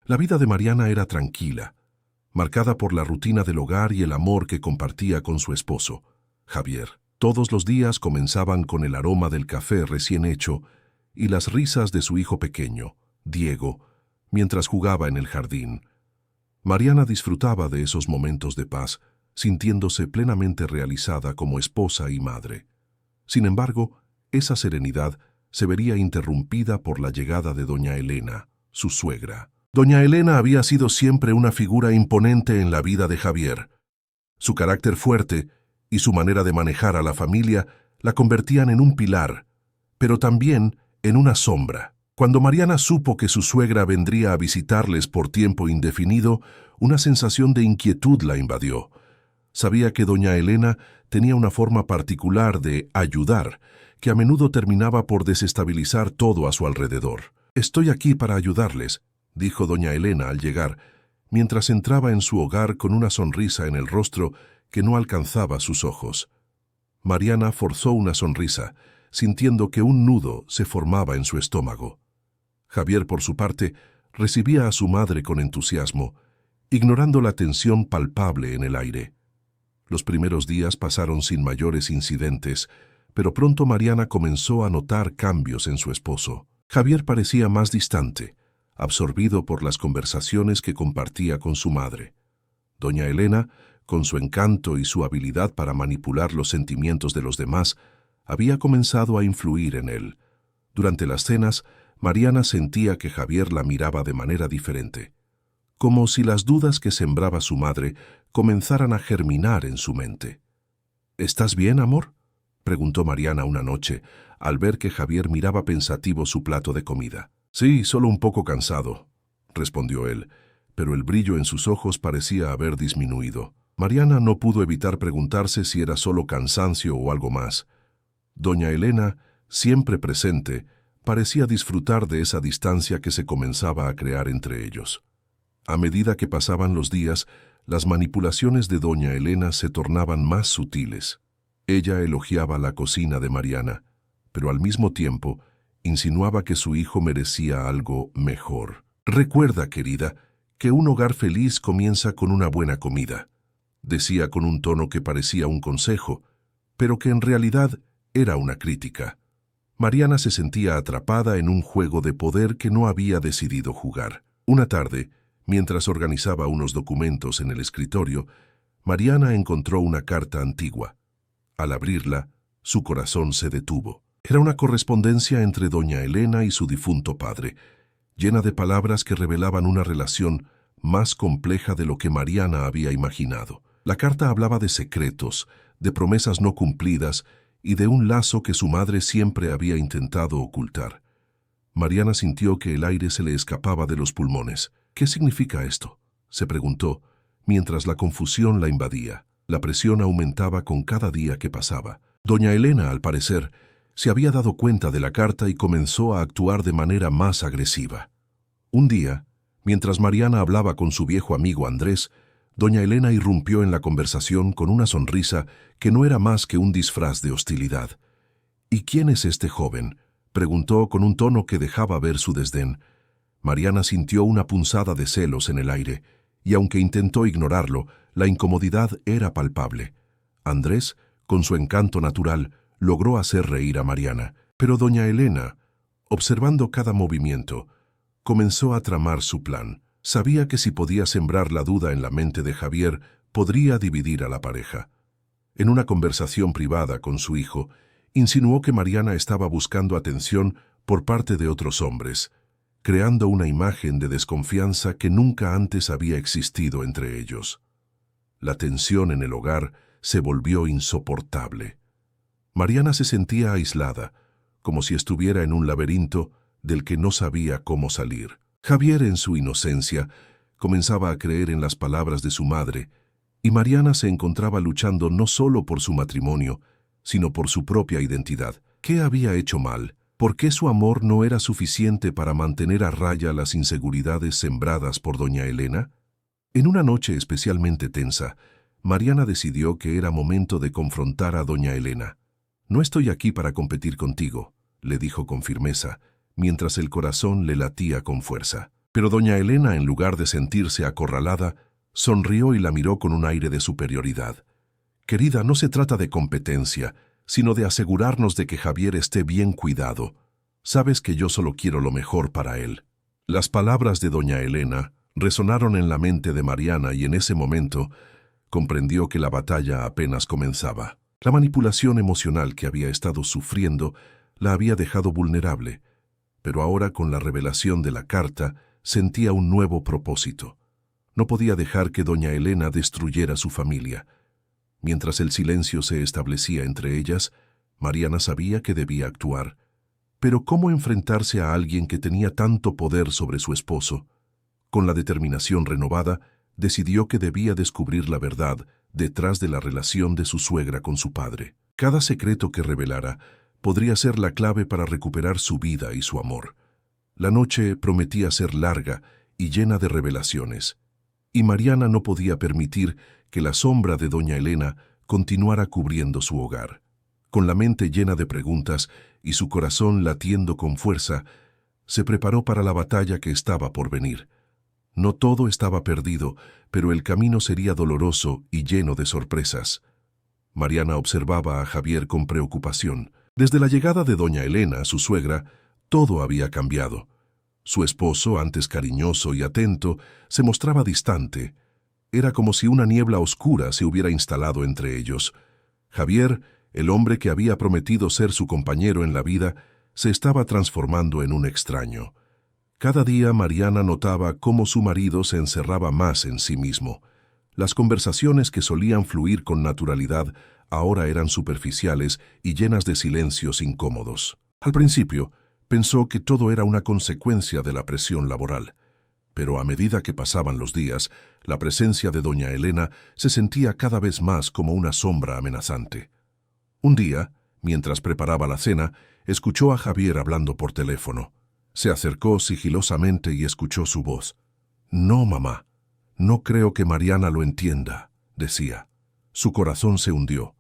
La vida de Mariana era tranquila, marcada por la rutina del hogar y el amor que compartía con su esposo, Javier. Todos los días comenzaban con el aroma del café recién hecho y las risas de su hijo pequeño, Diego, mientras jugaba en el jardín. Mariana disfrutaba de esos momentos de paz, sintiéndose plenamente realizada como esposa y madre. Sin embargo, esa serenidad se vería interrumpida por la llegada de doña Elena, su suegra. Doña Elena había sido siempre una figura imponente en la vida de Javier. Su carácter fuerte y su manera de manejar a la familia la convertían en un pilar, pero también en una sombra. Cuando Mariana supo que su suegra vendría a visitarles por tiempo indefinido, una sensación de inquietud la invadió. Sabía que doña Elena tenía una forma particular de ayudar, que a menudo terminaba por desestabilizar todo a su alrededor. «Estoy aquí para ayudarles», dijo doña Elena al llegar, mientras entraba en su hogar con una sonrisa en el rostro que no alcanzaba sus ojos. Mariana forzó una sonrisa, sintiendo que un nudo se formaba en su estómago. Javier, por su parte, recibía a su madre con entusiasmo, ignorando la tensión palpable en el aire. Los primeros días pasaron sin mayores incidentes, pero pronto Mariana comenzó a notar cambios en su esposo. Javier parecía más distante, absorbido por las conversaciones que compartía con su madre. Doña Elena, con su encanto y su habilidad para manipular los sentimientos de los demás, había comenzado a influir en él. Durante las cenas, Mariana sentía que Javier la miraba de manera diferente, como si las dudas que sembraba su madre comenzaran a germinar en su mente. «¿Estás bien, amor?», preguntó Mariana una noche, al ver que Javier miraba pensativo su plato de comida. «Sí, solo un poco cansado», respondió él, pero el brillo en sus ojos parecía haber disminuido. Mariana no pudo evitar preguntarse si era solo cansancio o algo más. Doña Elena, siempre presente, parecía disfrutar de esa distancia que se comenzaba a crear entre ellos. A medida que pasaban los días, las manipulaciones de doña Elena se tornaban más sutiles. Ella elogiaba la cocina de Mariana, pero al mismo tiempo insinuaba que su hijo merecía algo mejor. «Recuerda, querida, que un hogar feliz comienza con una buena comida», decía con un tono que parecía un consejo, pero que en realidad era una crítica. Mariana se sentía atrapada en un juego de poder que no había decidido jugar. Una tarde, mientras organizaba unos documentos en el escritorio, Mariana encontró una carta antigua. Al abrirla, su corazón se detuvo. Era una correspondencia entre doña Elena y su difunto padre, llena de palabras que revelaban una relación más compleja de lo que Mariana había imaginado. La carta hablaba de secretos, de promesas no cumplidas y de un lazo que su madre siempre había intentado ocultar. Mariana sintió que el aire se le escapaba de los pulmones. «¿Qué significa esto?», se preguntó, mientras la confusión la invadía. La presión aumentaba con cada día que pasaba. Doña Elena, al parecer, se había dado cuenta de la carta y comenzó a actuar de manera más agresiva. Un día, mientras Mariana hablaba con su viejo amigo Andrés, doña Elena irrumpió en la conversación con una sonrisa que no era más que un disfraz de hostilidad. «¿Y quién es este joven?», preguntó con un tono que dejaba ver su desdén. Mariana sintió una punzada de celos en el aire, y aunque intentó ignorarlo, la incomodidad era palpable. Andrés, con su encanto natural, logró hacer reír a Mariana, pero doña Elena, observando cada movimiento, comenzó a tramar su plan. Sabía que si podía sembrar la duda en la mente de Javier, podría dividir a la pareja. En una conversación privada con su hijo, insinuó que Mariana estaba buscando atención por parte de otros hombres, creando una imagen de desconfianza que nunca antes había existido entre ellos. La tensión en el hogar se volvió insoportable. Mariana se sentía aislada, como si estuviera en un laberinto del que no sabía cómo salir. Javier, en su inocencia, comenzaba a creer en las palabras de su madre, y Mariana se encontraba luchando no solo por su matrimonio, sino por su propia identidad. ¿Qué había hecho mal? ¿Por qué su amor no era suficiente para mantener a raya las inseguridades sembradas por doña Elena? En una noche especialmente tensa, Mariana decidió que era momento de confrontar a doña Elena. «No estoy aquí para competir contigo», le dijo con firmeza, mientras el corazón le latía con fuerza. Pero doña Elena, en lugar de sentirse acorralada, sonrió y la miró con un aire de superioridad. «Querida, no se trata de competencia, sino de asegurarnos de que Javier esté bien cuidado. Sabes que yo solo quiero lo mejor para él». Las palabras de doña Elena resonaron en la mente de Mariana y en ese momento comprendió que la batalla apenas comenzaba. La manipulación emocional que había estado sufriendo la había dejado vulnerable, pero ahora con la revelación de la carta sentía un nuevo propósito. No podía dejar que doña Elena destruyera su familia. Mientras el silencio se establecía entre ellas, Mariana sabía que debía actuar. Pero ¿cómo enfrentarse a alguien que tenía tanto poder sobre su esposo? Con la determinación renovada, decidió que debía descubrir la verdad detrás de la relación de su suegra con su padre. Cada secreto que revelara podría ser la clave para recuperar su vida y su amor. La noche prometía ser larga y llena de revelaciones, y Mariana no podía permitir que la sombra de doña Elena continuara cubriendo su hogar. Con la mente llena de preguntas y su corazón latiendo con fuerza, se preparó para la batalla que estaba por venir. No todo estaba perdido, pero el camino sería doloroso y lleno de sorpresas. Mariana observaba a Javier con preocupación. Desde la llegada de doña Elena, su suegra, todo había cambiado. Su esposo, antes cariñoso y atento, se mostraba distante. Era como si una niebla oscura se hubiera instalado entre ellos. Javier, el hombre que había prometido ser su compañero en la vida, se estaba transformando en un extraño. Cada día Mariana notaba cómo su marido se encerraba más en sí mismo. Las conversaciones que solían fluir con naturalidad ahora eran superficiales y llenas de silencios incómodos. Al principio, pensó que todo era una consecuencia de la presión laboral. Pero a medida que pasaban los días, la presencia de doña Elena se sentía cada vez más como una sombra amenazante. Un día, mientras preparaba la cena, escuchó a Javier hablando por teléfono. Se acercó sigilosamente y escuchó su voz. «No, mamá, no creo que Mariana lo entienda», decía. Su corazón se hundió.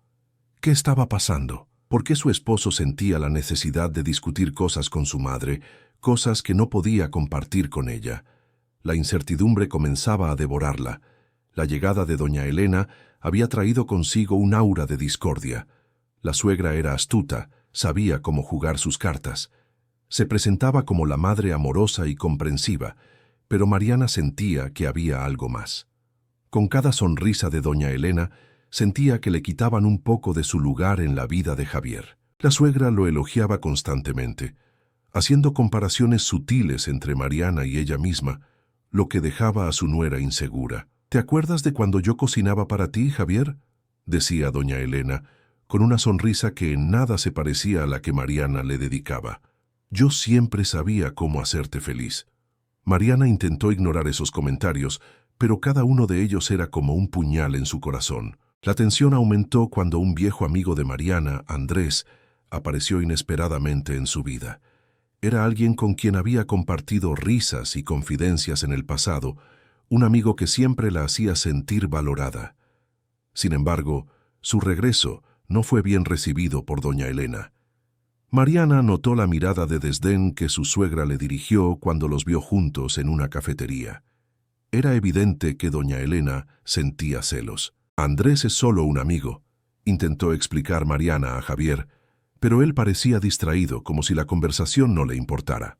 ¿Qué estaba pasando? ¿Por qué su esposo sentía la necesidad de discutir cosas con su madre, cosas que no podía compartir con ella? La incertidumbre comenzaba a devorarla. La llegada de doña Elena había traído consigo un aura de discordia. La suegra era astuta, sabía cómo jugar sus cartas. Se presentaba como la madre amorosa y comprensiva, pero Mariana sentía que había algo más. Con cada sonrisa de doña Elena, sentía que le quitaban un poco de su lugar en la vida de Javier. La suegra lo elogiaba constantemente, haciendo comparaciones sutiles entre Mariana y ella misma, lo que dejaba a su nuera insegura. «¿Te acuerdas de cuando yo cocinaba para ti, Javier?», decía doña Elena, con una sonrisa que en nada se parecía a la que Mariana le dedicaba. «Yo siempre sabía cómo hacerte feliz». Mariana intentó ignorar esos comentarios, pero cada uno de ellos era como un puñal en su corazón. La tensión aumentó cuando un viejo amigo de Mariana, Andrés, apareció inesperadamente en su vida. Era alguien con quien había compartido risas y confidencias en el pasado, un amigo que siempre la hacía sentir valorada. Sin embargo, su regreso no fue bien recibido por doña Elena. Mariana notó la mirada de desdén que su suegra le dirigió cuando los vio juntos en una cafetería. Era evidente que doña Elena sentía celos. «Andrés es solo un amigo», intentó explicar Mariana a Javier, pero él parecía distraído, como si la conversación no le importara.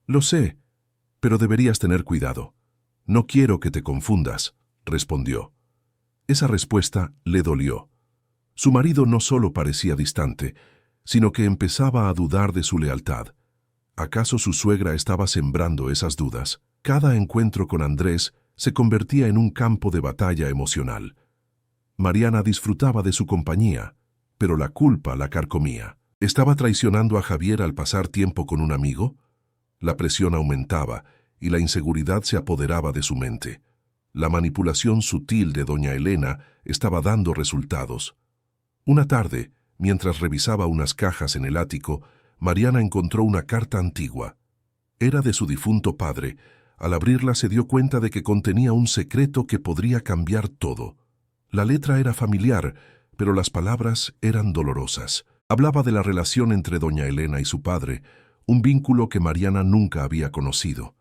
«Lo sé, pero deberías tener cuidado. No quiero que te confundas», respondió. Esa respuesta le dolió. Su marido no solo parecía distante, sino que empezaba a dudar de su lealtad. ¿Acaso su suegra estaba sembrando esas dudas? Cada encuentro con Andrés se convertía en un campo de batalla emocional. Mariana disfrutaba de su compañía, pero la culpa la carcomía. ¿Estaba traicionando a Javier al pasar tiempo con un amigo? La presión aumentaba y la inseguridad se apoderaba de su mente. La manipulación sutil de doña Elena estaba dando resultados. Una tarde, mientras revisaba unas cajas en el ático, Mariana encontró una carta antigua. Era de su difunto padre. Al abrirla se dio cuenta de que contenía un secreto que podría cambiar todo. La letra era familiar, pero las palabras eran dolorosas. Hablaba de la relación entre doña Elena y su padre, un vínculo que Mariana nunca había conocido.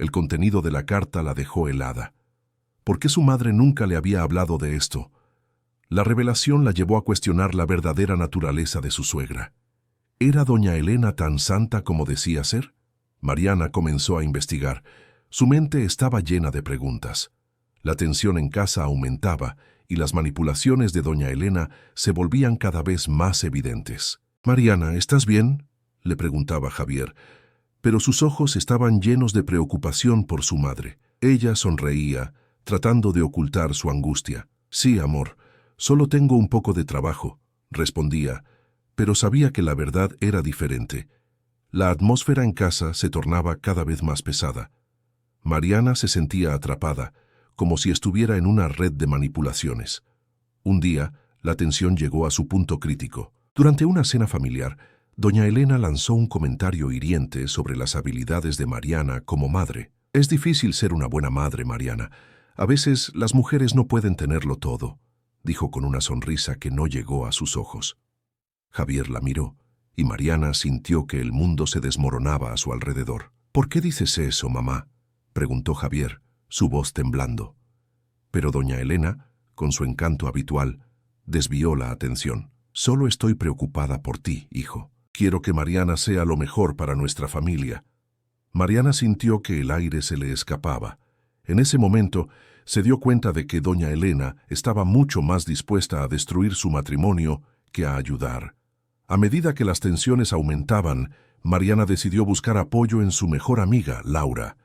El contenido de la carta la dejó helada. ¿Por qué su madre nunca le había hablado de esto? La revelación la llevó a cuestionar la verdadera naturaleza de su suegra. ¿Era doña Elena tan santa como decía ser? Mariana comenzó a investigar. Su mente estaba llena de preguntas. La tensión en casa aumentaba y las manipulaciones de doña Elena se volvían cada vez más evidentes. «Mariana, ¿estás bien?», le preguntaba Javier, pero sus ojos estaban llenos de preocupación por su madre. Ella sonreía, tratando de ocultar su angustia. «Sí, amor, solo tengo un poco de trabajo», respondía, pero sabía que la verdad era diferente. La atmósfera en casa se tornaba cada vez más pesada. Mariana se sentía atrapada, como si estuviera en una red de manipulaciones. Un día, la tensión llegó a su punto crítico. Durante una cena familiar, doña Elena lanzó un comentario hiriente sobre las habilidades de Mariana como madre. «Es difícil ser una buena madre, Mariana. A veces las mujeres no pueden tenerlo todo», dijo con una sonrisa que no llegó a sus ojos. Javier la miró, y Mariana sintió que el mundo se desmoronaba a su alrededor. «¿Por qué dices eso, mamá?», preguntó Javier, su voz temblando. Pero doña Elena, con su encanto habitual, desvió la atención. «Solo estoy preocupada por ti, hijo. Quiero que Mariana sea lo mejor para nuestra familia». Mariana sintió que el aire se le escapaba. En ese momento, se dio cuenta de que doña Elena estaba mucho más dispuesta a destruir su matrimonio que a ayudar. A medida que las tensiones aumentaban, Mariana decidió buscar apoyo en su mejor amiga, Laura.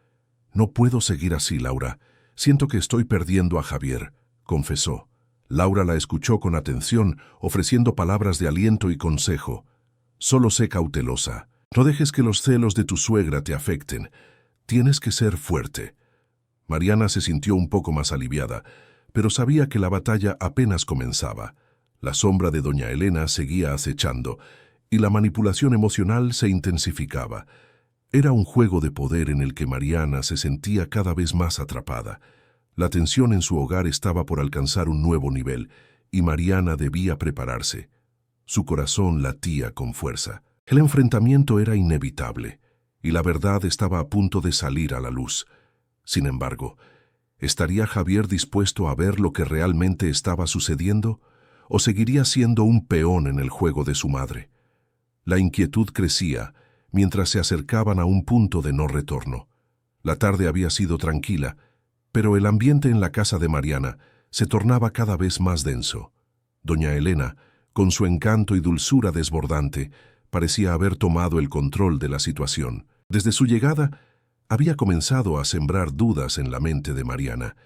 «No puedo seguir así, Laura. Siento que estoy perdiendo a Javier», confesó. Laura la escuchó con atención, ofreciendo palabras de aliento y consejo. «Solo sé cautelosa. No dejes que los celos de tu suegra te afecten. Tienes que ser fuerte». Mariana se sintió un poco más aliviada, pero sabía que la batalla apenas comenzaba. La sombra de doña Elena seguía acechando, y la manipulación emocional se intensificaba. Era un juego de poder en el que Mariana se sentía cada vez más atrapada. La tensión en su hogar estaba por alcanzar un nuevo nivel, y Mariana debía prepararse. Su corazón latía con fuerza. El enfrentamiento era inevitable, y la verdad estaba a punto de salir a la luz. Sin embargo, ¿estaría Javier dispuesto a ver lo que realmente estaba sucediendo? ¿O seguiría siendo un peón en el juego de su madre? La inquietud crecía mientras se acercaban a un punto de no retorno. La tarde había sido tranquila, pero el ambiente en la casa de Mariana se tornaba cada vez más denso. Doña Elena, con su encanto y dulzura desbordante, parecía haber tomado el control de la situación. Desde su llegada, había comenzado a sembrar dudas en la mente de Mariana,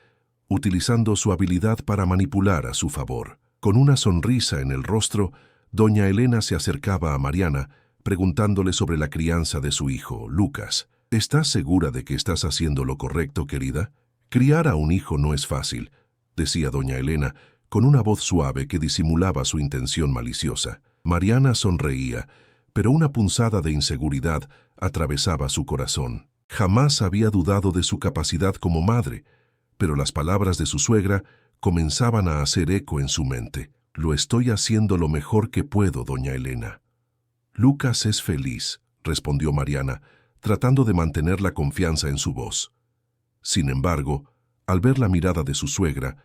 utilizando su habilidad para manipular a su favor. Con una sonrisa en el rostro, doña Elena se acercaba a Mariana, preguntándole sobre la crianza de su hijo, Lucas. «¿Estás segura de que estás haciendo lo correcto, querida? Criar a un hijo no es fácil», decía doña Elena, con una voz suave que disimulaba su intención maliciosa. Mariana sonreía, pero una punzada de inseguridad atravesaba su corazón. Jamás había dudado de su capacidad como madre, pero las palabras de su suegra comenzaban a hacer eco en su mente. «Lo estoy haciendo lo mejor que puedo, doña Elena». «Lucas es feliz», respondió Mariana, tratando de mantener la confianza en su voz. Sin embargo, al ver la mirada de su suegra,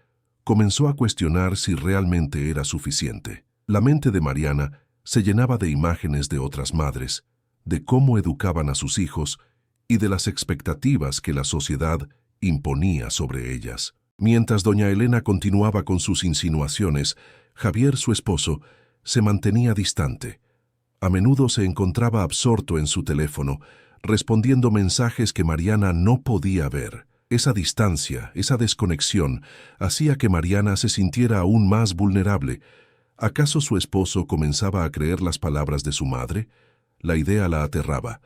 comenzó a cuestionar si realmente era suficiente. La mente de Mariana se llenaba de imágenes de otras madres, de cómo educaban a sus hijos y de las expectativas que la sociedad imponía sobre ellas. Mientras doña Elena continuaba con sus insinuaciones, Javier, su esposo, se mantenía distante. A menudo se encontraba absorto en su teléfono, respondiendo mensajes que Mariana no podía ver. Esa distancia, esa desconexión, hacía que Mariana se sintiera aún más vulnerable. ¿Acaso su esposo comenzaba a creer las palabras de su madre? La idea la aterraba.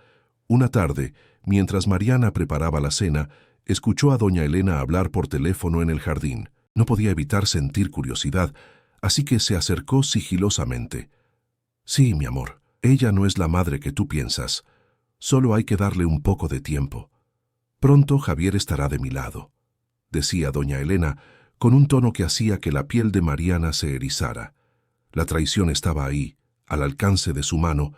Una tarde, mientras Mariana preparaba la cena, escuchó a doña Elena hablar por teléfono en el jardín. No podía evitar sentir curiosidad, así que se acercó sigilosamente. «Sí, mi amor, ella no es la madre que tú piensas. Solo hay que darle un poco de tiempo. Pronto Javier estará de mi lado», decía doña Elena, con un tono que hacía que la piel de Mariana se erizara. La traición estaba ahí, al alcance de su mano,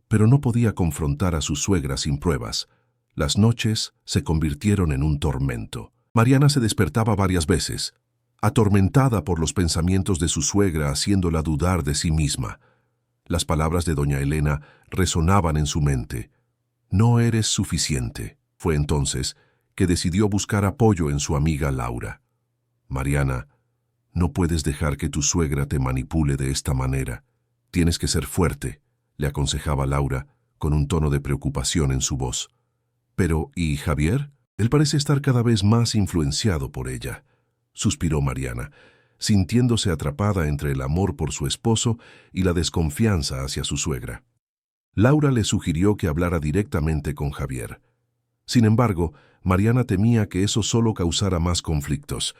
pero no podía confrontar a su suegra sin pruebas. Las noches se convirtieron en un tormento. Mariana se despertaba varias veces, atormentada por los pensamientos de su suegra, haciéndola dudar de sí misma. Las palabras de doña Elena resonaban en su mente. «No eres suficiente». Fue entonces que decidió buscar apoyo en su amiga Laura. «Mariana, no puedes dejar que tu suegra te manipule de esta manera. Tienes que ser fuerte», le aconsejaba Laura, con un tono de preocupación en su voz. «Pero, ¿y Javier? Él parece estar cada vez más influenciado por ella», suspiró Mariana, sintiéndose atrapada entre el amor por su esposo y la desconfianza hacia su suegra. Laura le sugirió que hablara directamente con Javier. Sin embargo, Mariana temía que eso solo causara más conflictos.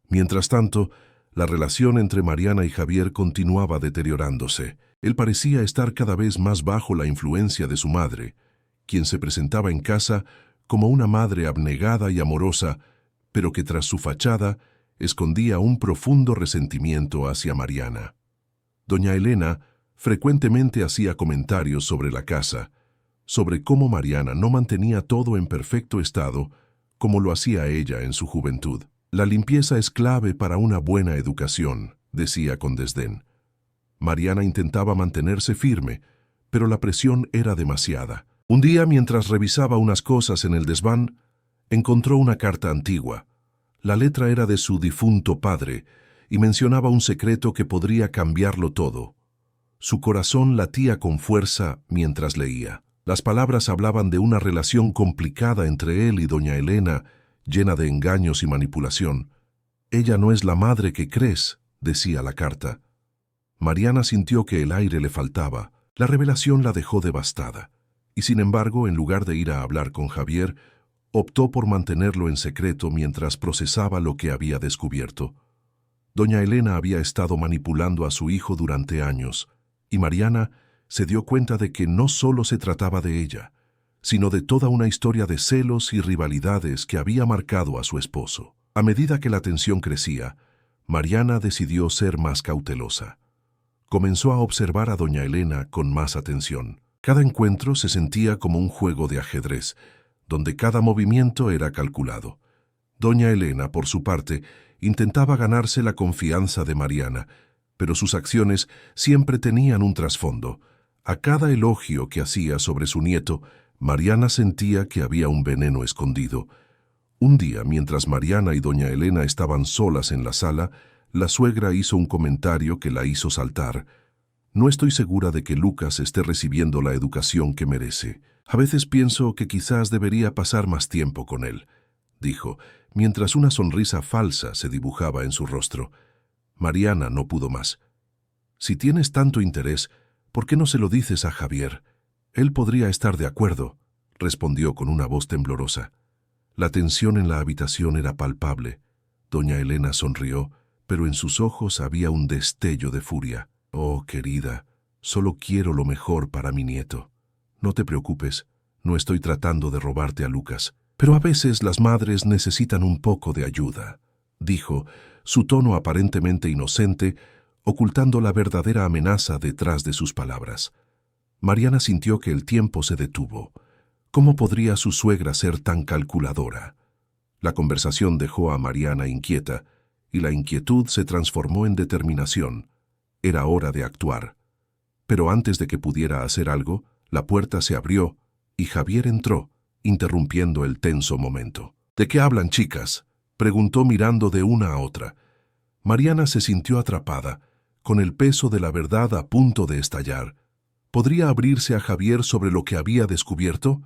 Mientras tanto, la relación entre Mariana y Javier continuaba deteriorándose. Él parecía estar cada vez más bajo la influencia de su madre, quien se presentaba en casa como una madre abnegada y amorosa, pero que tras su fachada escondía un profundo resentimiento hacia Mariana. Doña Elena frecuentemente hacía comentarios sobre la casa, sobre cómo Mariana no mantenía todo en perfecto estado como lo hacía ella en su juventud. «La limpieza es clave para una buena educación», decía con desdén. Mariana intentaba mantenerse firme, pero la presión era demasiada. Un día, mientras revisaba unas cosas en el desván, encontró una carta antigua. La letra era de su difunto padre y mencionaba un secreto que podría cambiarlo todo. Su corazón latía con fuerza mientras leía. Las palabras hablaban de una relación complicada entre él y doña Elena, llena de engaños y manipulación. «Ella no es la madre que crees», decía la carta. Mariana sintió que el aire le faltaba. La revelación la dejó devastada. Y sin embargo, en lugar de ir a hablar con Javier, optó por mantenerlo en secreto mientras procesaba lo que había descubierto. Doña Elena había estado manipulando a su hijo durante años, y Mariana se dio cuenta de que no solo se trataba de ella, sino de toda una historia de celos y rivalidades que había marcado a su esposo. A medida que la tensión crecía, Mariana decidió ser más cautelosa. Comenzó a observar a doña Elena con más atención. Cada encuentro se sentía como un juego de ajedrez, donde cada movimiento era calculado. Doña Elena, por su parte, intentaba ganarse la confianza de Mariana, pero sus acciones siempre tenían un trasfondo. A cada elogio que hacía sobre su nieto, Mariana sentía que había un veneno escondido. Un día, mientras Mariana y doña Elena estaban solas en la sala, la suegra hizo un comentario que la hizo saltar. «No estoy segura de que Lucas esté recibiendo la educación que merece. A veces pienso que quizás debería pasar más tiempo con él», dijo, mientras una sonrisa falsa se dibujaba en su rostro. Mariana no pudo más. «Si tienes tanto interés, ¿por qué no se lo dices a Javier? Él podría estar de acuerdo», respondió con una voz temblorosa. La tensión en la habitación era palpable. Doña Elena sonrió, pero en sus ojos había un destello de furia. «Oh, querida, solo quiero lo mejor para mi nieto. No te preocupes, no estoy tratando de robarte a Lucas. Pero a veces las madres necesitan un poco de ayuda», dijo, su tono aparentemente inocente, ocultando la verdadera amenaza detrás de sus palabras. Mariana sintió que el tiempo se detuvo. ¿Cómo podría su suegra ser tan calculadora? La conversación dejó a Mariana inquieta, y la inquietud se transformó en determinación. Era hora de actuar. Pero antes de que pudiera hacer algo, la puerta se abrió y Javier entró, interrumpiendo el tenso momento. «¿De qué hablan, chicas?», preguntó mirando de una a otra. Mariana se sintió atrapada, con el peso de la verdad a punto de estallar. ¿Podría abrirse a Javier sobre lo que había descubierto?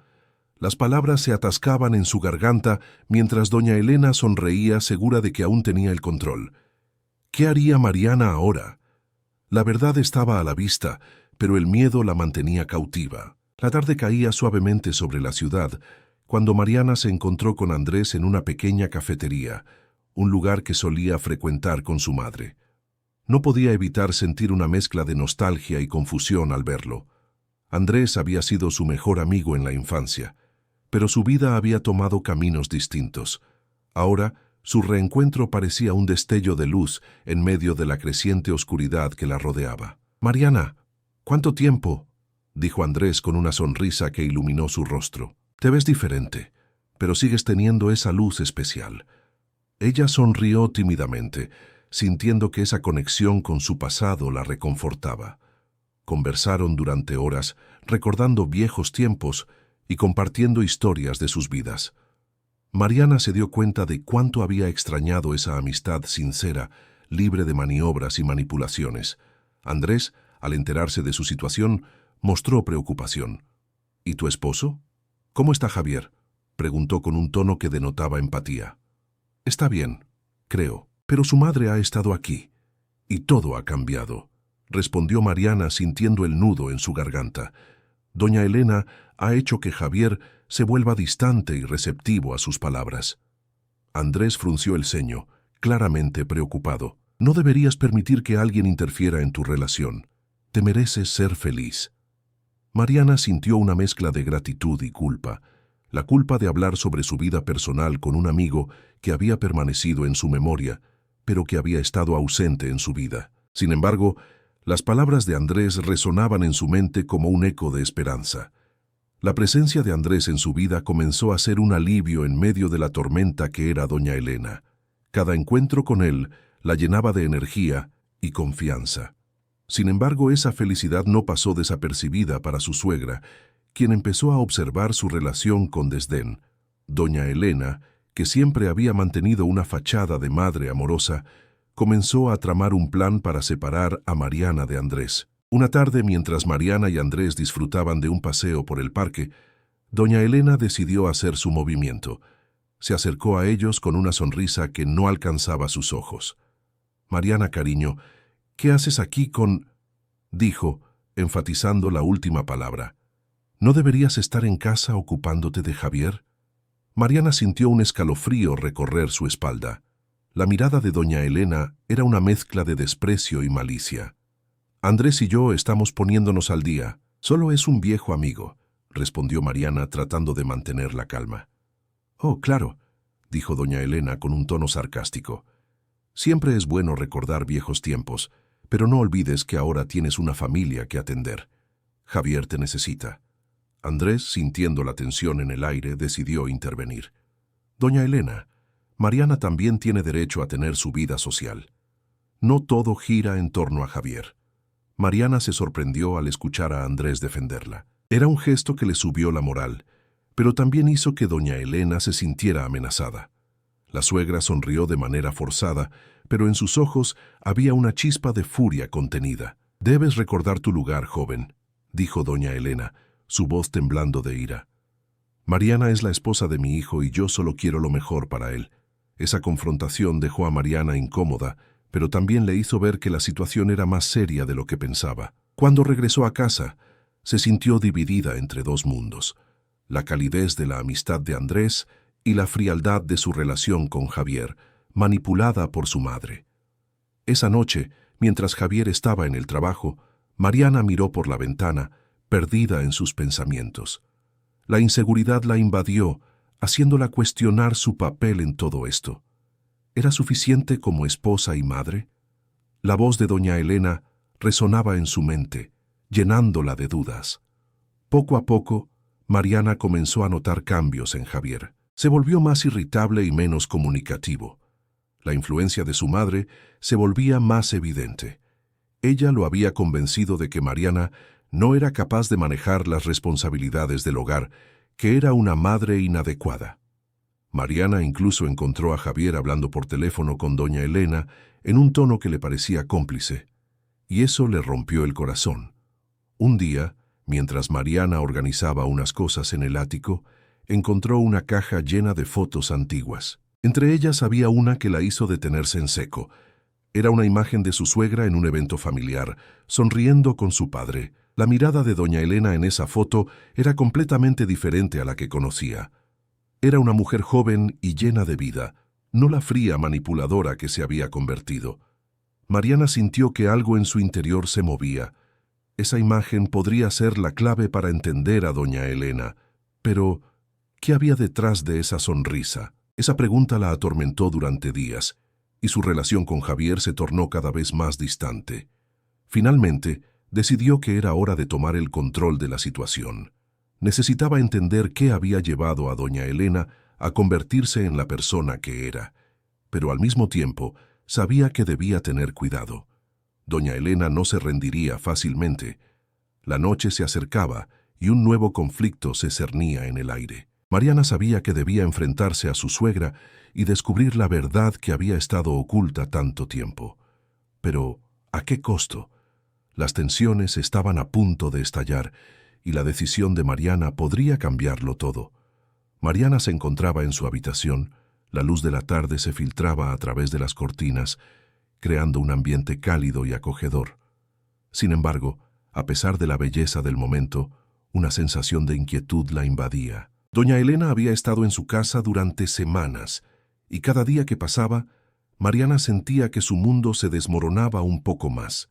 Las palabras se atascaban en su garganta mientras doña Elena sonreía, segura de que aún tenía el control. ¿Qué haría Mariana ahora? La verdad estaba a la vista, pero el miedo la mantenía cautiva. La tarde caía suavemente sobre la ciudad, cuando Mariana se encontró con Andrés en una pequeña cafetería, un lugar que solía frecuentar con su madre. No podía evitar sentir una mezcla de nostalgia y confusión al verlo. Andrés había sido su mejor amigo en la infancia, pero su vida había tomado caminos distintos. Ahora, su reencuentro parecía un destello de luz en medio de la creciente oscuridad que la rodeaba. «Mariana, ¿cuánto tiempo?», dijo Andrés con una sonrisa que iluminó su rostro. Te ves diferente, pero sigues teniendo esa luz especial. Ella sonrió tímidamente, sintiendo que esa conexión con su pasado la reconfortaba. Conversaron durante horas, recordando viejos tiempos y compartiendo historias de sus vidas. Mariana se dio cuenta de cuánto había extrañado esa amistad sincera, libre de maniobras y manipulaciones. Andrés, al enterarse de su situación, mostró preocupación. ¿Y tu esposo? ¿Cómo está Javier?, preguntó con un tono que denotaba empatía. Está bien, creo, pero su madre ha estado aquí, y todo ha cambiado, respondió Mariana sintiendo el nudo en su garganta. Doña Elena ha hecho que Javier se vuelva distante y receptivo a sus palabras. Andrés frunció el ceño, claramente preocupado. No deberías permitir que alguien interfiera en tu relación. Te mereces ser feliz. Mariana sintió una mezcla de gratitud y culpa. La culpa de hablar sobre su vida personal con un amigo que había permanecido en su memoria, pero que había estado ausente en su vida. Sin embargo, las palabras de Andrés resonaban en su mente como un eco de esperanza. La presencia de Andrés en su vida comenzó a ser un alivio en medio de la tormenta que era doña Elena. Cada encuentro con él la llenaba de energía y confianza. Sin embargo, esa felicidad no pasó desapercibida para su suegra, quien empezó a observar su relación con desdén. Doña Elena, que siempre había mantenido una fachada de madre amorosa, comenzó a tramar un plan para separar a Mariana de Andrés. Una tarde, mientras Mariana y Andrés disfrutaban de un paseo por el parque, doña Elena decidió hacer su movimiento. Se acercó a ellos con una sonrisa que no alcanzaba sus ojos. «Mariana, cariño, ¿qué haces aquí con...?» dijo, enfatizando la última palabra. «¿No deberías estar en casa ocupándote de Javier?» Mariana sintió un escalofrío recorrer su espalda. La mirada de doña Elena era una mezcla de desprecio y malicia. «Andrés y yo estamos poniéndonos al día. Solo es un viejo amigo», respondió Mariana tratando de mantener la calma. «Oh, claro», dijo doña Elena con un tono sarcástico. «Siempre es bueno recordar viejos tiempos, pero no olvides que ahora tienes una familia que atender. Javier te necesita». Andrés, sintiendo la tensión en el aire, decidió intervenir. «Doña Elena, Mariana también tiene derecho a tener su vida social. No todo gira en torno a Javier». Mariana se sorprendió al escuchar a Andrés defenderla. Era un gesto que le subió la moral, pero también hizo que doña Elena se sintiera amenazada. La suegra sonrió de manera forzada, pero en sus ojos había una chispa de furia contenida. «Debes recordar tu lugar, joven», dijo doña Elena, su voz temblando de ira. «Mariana es la esposa de mi hijo y yo solo quiero lo mejor para él». Esa confrontación dejó a Mariana incómoda, pero también le hizo ver que la situación era más seria de lo que pensaba. Cuando regresó a casa, se sintió dividida entre dos mundos: la calidez de la amistad de Andrés y la frialdad de su relación con Javier, manipulada por su madre. Esa noche, mientras Javier estaba en el trabajo, Mariana miró por la ventana, perdida en sus pensamientos. La inseguridad la invadió, haciéndola cuestionar su papel en todo esto. ¿Era suficiente como esposa y madre? La voz de doña Elena resonaba en su mente, llenándola de dudas. Poco a poco, Mariana comenzó a notar cambios en Javier. Se volvió más irritable y menos comunicativo. La influencia de su madre se volvía más evidente. Ella lo había convencido de que Mariana no era capaz de manejar las responsabilidades del hogar, que era una madre inadecuada. Mariana incluso encontró a Javier hablando por teléfono con doña Elena en un tono que le parecía cómplice, y eso le rompió el corazón. Un día, mientras Mariana organizaba unas cosas en el ático, encontró una caja llena de fotos antiguas. Entre ellas había una que la hizo detenerse en seco. Era una imagen de su suegra en un evento familiar, sonriendo con su padre. La mirada de doña Elena en esa foto era completamente diferente a la que conocía. Era una mujer joven y llena de vida, no la fría manipuladora que se había convertido. Mariana sintió que algo en su interior se movía. Esa imagen podría ser la clave para entender a doña Elena. Pero, ¿qué había detrás de esa sonrisa? Esa pregunta la atormentó durante días, y su relación con Javier se tornó cada vez más distante. Finalmente, decidió que era hora de tomar el control de la situación. Necesitaba entender qué había llevado a doña Elena a convertirse en la persona que era, pero al mismo tiempo sabía que debía tener cuidado. Doña Elena no se rendiría fácilmente. La noche se acercaba y un nuevo conflicto se cernía en el aire. Mariana sabía que debía enfrentarse a su suegra y descubrir la verdad que había estado oculta tanto tiempo. Pero, ¿a qué costo? Las tensiones estaban a punto de estallar y la decisión de Mariana podría cambiarlo todo. Mariana se encontraba en su habitación, la luz de la tarde se filtraba a través de las cortinas, creando un ambiente cálido y acogedor. Sin embargo, a pesar de la belleza del momento, una sensación de inquietud la invadía. Doña Elena había estado en su casa durante semanas, y cada día que pasaba, Mariana sentía que su mundo se desmoronaba un poco más.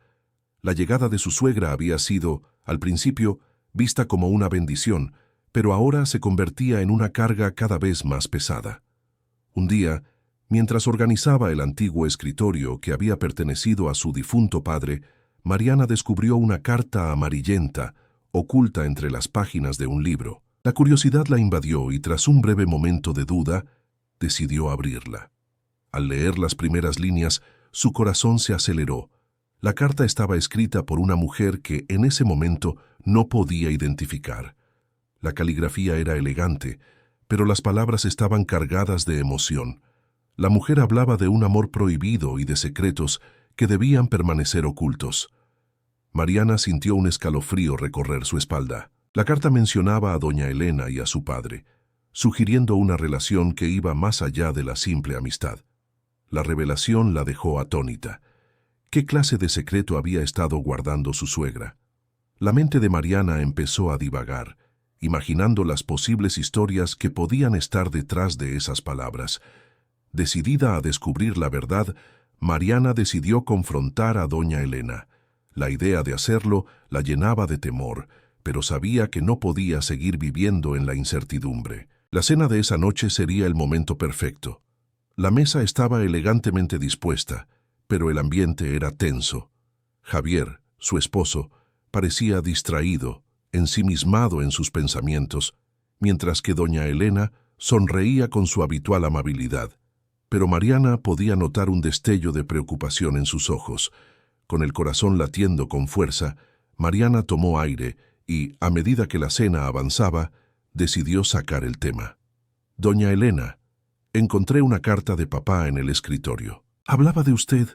La llegada de su suegra había sido, al principio, vista como una bendición, pero ahora se convertía en una carga cada vez más pesada. Un día, mientras organizaba el antiguo escritorio que había pertenecido a su difunto padre, Mariana descubrió una carta amarillenta, oculta entre las páginas de un libro. La curiosidad la invadió y tras un breve momento de duda, decidió abrirla. Al leer las primeras líneas, su corazón se aceleró. La carta estaba escrita por una mujer que en ese momento no podía identificar. La caligrafía era elegante, pero las palabras estaban cargadas de emoción. La mujer hablaba de un amor prohibido y de secretos que debían permanecer ocultos. Mariana sintió un escalofrío recorrer su espalda. La carta mencionaba a doña Elena y a su padre, sugiriendo una relación que iba más allá de la simple amistad. La revelación la dejó atónita. ¿Qué clase de secreto había estado guardando su suegra? La mente de Mariana empezó a divagar, imaginando las posibles historias que podían estar detrás de esas palabras. Decidida a descubrir la verdad, Mariana decidió confrontar a doña Elena. La idea de hacerlo la llenaba de temor, pero sabía que no podía seguir viviendo en la incertidumbre. La cena de esa noche sería el momento perfecto. La mesa estaba elegantemente dispuesta, pero el ambiente era tenso. Javier, su esposo, parecía distraído, ensimismado en sus pensamientos, mientras que doña Elena sonreía con su habitual amabilidad. Pero Mariana podía notar un destello de preocupación en sus ojos. Con el corazón latiendo con fuerza, Mariana tomó aire y, a medida que la cena avanzaba, decidió sacar el tema. «Doña Elena, encontré una carta de papá en el escritorio. Hablaba de usted,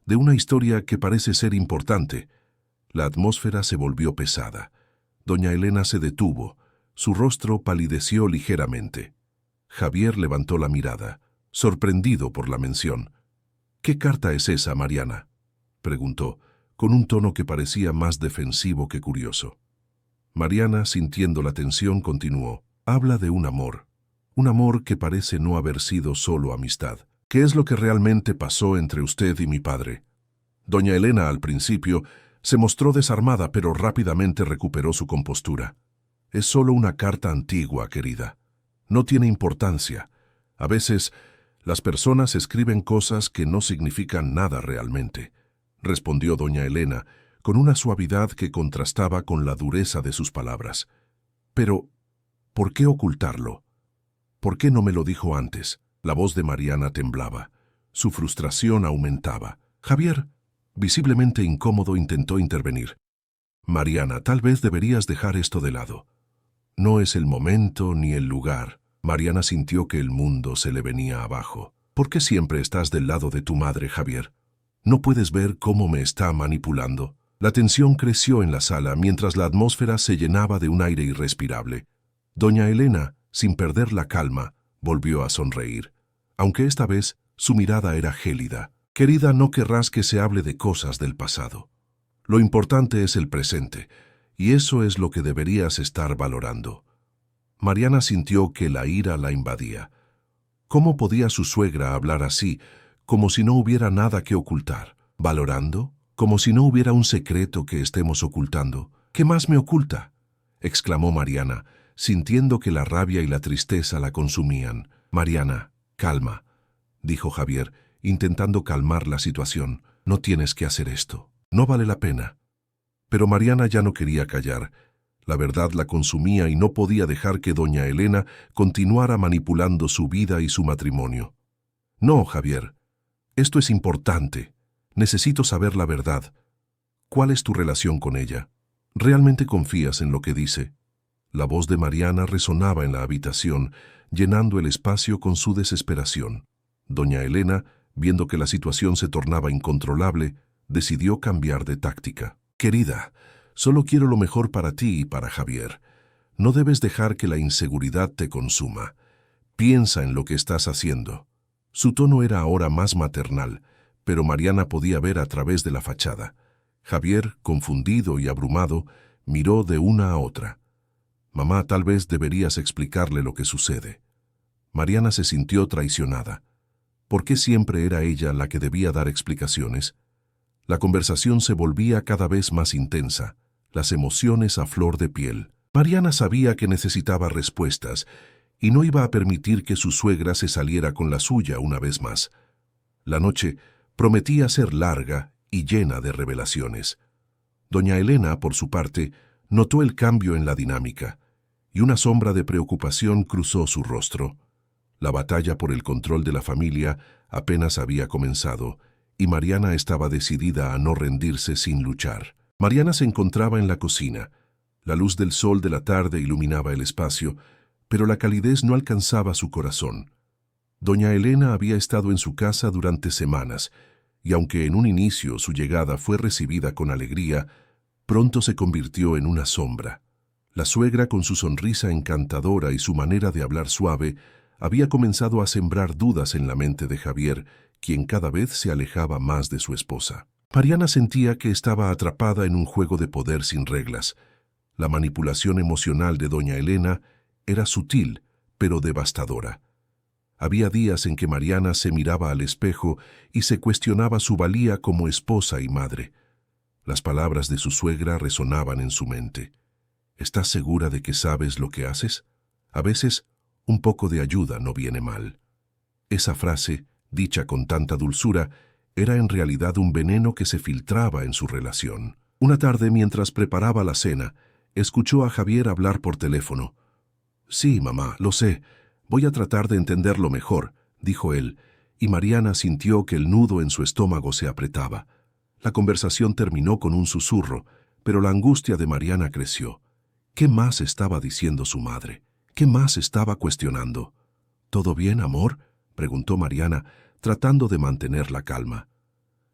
de una historia que parece ser importante». La atmósfera se volvió pesada. Doña Elena se detuvo. Su rostro palideció ligeramente. Javier levantó la mirada, sorprendido por la mención. «¿Qué carta es esa, Mariana?», preguntó, con un tono que parecía más defensivo que curioso. Mariana, sintiendo la tensión, continuó. «Habla de un amor que parece no haber sido solo amistad. ¿Qué es lo que realmente pasó entre usted y mi padre?». Doña Elena, al principio, se mostró desarmada, pero rápidamente recuperó su compostura. «Es solo una carta antigua, querida. No tiene importancia. A veces, las personas escriben cosas que no significan nada realmente», respondió doña Elena, con una suavidad que contrastaba con la dureza de sus palabras. «Pero, ¿por qué ocultarlo? ¿Por qué no me lo dijo antes?». La voz de Mariana temblaba. Su frustración aumentaba. Javier, visiblemente incómodo, intentó intervenir. «Mariana, tal vez deberías dejar esto de lado. No es el momento ni el lugar». Mariana sintió que el mundo se le venía abajo. «¿Por qué siempre estás del lado de tu madre, Javier? ¿No puedes ver cómo me está manipulando?». La tensión creció en la sala mientras la atmósfera se llenaba de un aire irrespirable. Doña Elena, sin perder la calma, volvió a sonreír, aunque esta vez su mirada era gélida. «Querida, no querrás que se hable de cosas del pasado. Lo importante es el presente, y eso es lo que deberías estar valorando». Mariana sintió que la ira la invadía. ¿Cómo podía su suegra hablar así, como si no hubiera nada que ocultar? ¿Valorando? Como si no hubiera un secreto que estemos ocultando. «¿Qué más me oculta?», exclamó Mariana, sintiendo que la rabia y la tristeza la consumían. «Mariana, calma», dijo Javier, intentando calmar la situación. «No tienes que hacer esto. No vale la pena». Pero Mariana ya no quería callar. La verdad la consumía y no podía dejar que doña Elena continuara manipulando su vida y su matrimonio. No, Javier, esto es importante. Necesito saber la verdad. ¿Cuál es tu relación con ella? ¿Realmente confías en lo que dice? La voz de Mariana resonaba en la habitación, llenando el espacio con su desesperación. Doña Elena, viendo que la situación se tornaba incontrolable, decidió cambiar de táctica. Querida, solo quiero lo mejor para ti y para Javier. No debes dejar que la inseguridad te consuma. Piensa en lo que estás haciendo. Su tono era ahora más maternal, pero Mariana podía ver a través de la fachada. Javier, confundido y abrumado, miró de una a otra. Mamá, tal vez deberías explicarle lo que sucede. Mariana se sintió traicionada. ¿Por qué siempre era ella la que debía dar explicaciones? La conversación se volvía cada vez más intensa, las emociones a flor de piel. Mariana sabía que necesitaba respuestas y no iba a permitir que su suegra se saliera con la suya una vez más. La noche prometía ser larga y llena de revelaciones. Doña Elena, por su parte, notó el cambio en la dinámica, y una sombra de preocupación cruzó su rostro. La batalla por el control de la familia apenas había comenzado, y Mariana estaba decidida a no rendirse sin luchar. Mariana se encontraba en la cocina. La luz del sol de la tarde iluminaba el espacio, pero la calidez no alcanzaba su corazón. Doña Elena había estado en su casa durante semanas, y aunque en un inicio su llegada fue recibida con alegría, pronto se convirtió en una sombra. La suegra, con su sonrisa encantadora y su manera de hablar suave, había comenzado a sembrar dudas en la mente de Javier, quien cada vez se alejaba más de su esposa. Mariana sentía que estaba atrapada en un juego de poder sin reglas. La manipulación emocional de doña Elena era sutil, pero devastadora. Había días en que Mariana se miraba al espejo y se cuestionaba su valía como esposa y madre. Las palabras de su suegra resonaban en su mente. ¿Estás segura de que sabes lo que haces? A veces, un poco de ayuda no viene mal. Esa frase, dicha con tanta dulzura, era en realidad un veneno que se filtraba en su relación. Una tarde, mientras preparaba la cena, escuchó a Javier hablar por teléfono. «Sí, mamá, lo sé. Voy a tratar de entenderlo mejor», dijo él, y Mariana sintió que el nudo en su estómago se apretaba. La conversación terminó con un susurro, pero la angustia de Mariana creció. ¿Qué más estaba diciendo su madre? ¿Qué más estaba cuestionando? «¿Todo bien, amor?», preguntó Mariana, tratando de mantener la calma.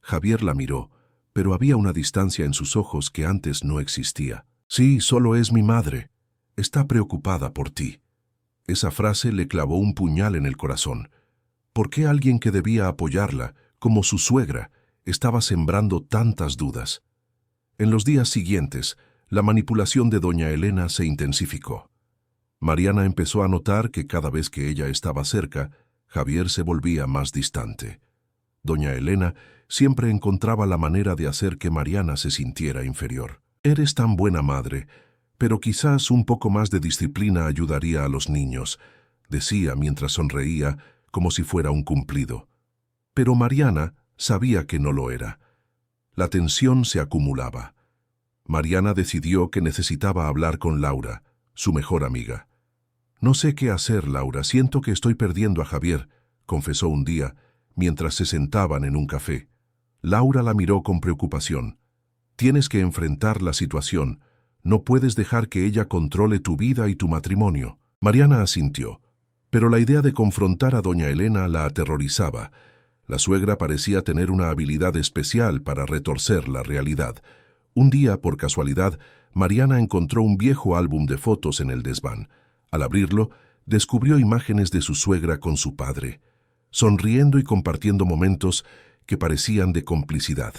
Javier la miró, pero había una distancia en sus ojos que antes no existía. «Sí, solo es mi madre. Está preocupada por ti». Esa frase le clavó un puñal en el corazón. ¿Por qué alguien que debía apoyarla, como su suegra, estaba sembrando tantas dudas? En los días siguientes, la manipulación de doña Elena se intensificó. Mariana empezó a notar que cada vez que ella estaba cerca, Javier se volvía más distante. Doña Elena siempre encontraba la manera de hacer que Mariana se sintiera inferior. «Eres tan buena madre, pero quizás un poco más de disciplina ayudaría a los niños», decía mientras sonreía como si fuera un cumplido. Pero Mariana sabía que no lo era. La tensión se acumulaba. Mariana decidió que necesitaba hablar con Laura, su mejor amiga. «No sé qué hacer, Laura, siento que estoy perdiendo a Javier», confesó un día, mientras se sentaban en un café. Laura la miró con preocupación. «Tienes que enfrentar la situación. No puedes dejar que ella controle tu vida y tu matrimonio». Mariana asintió, pero la idea de confrontar a doña Elena la aterrorizaba. La suegra parecía tener una habilidad especial para retorcer la realidad. Un día, por casualidad, Mariana encontró un viejo álbum de fotos en el desván. Al abrirlo, descubrió imágenes de su suegra con su padre, sonriendo y compartiendo momentos que parecían de complicidad.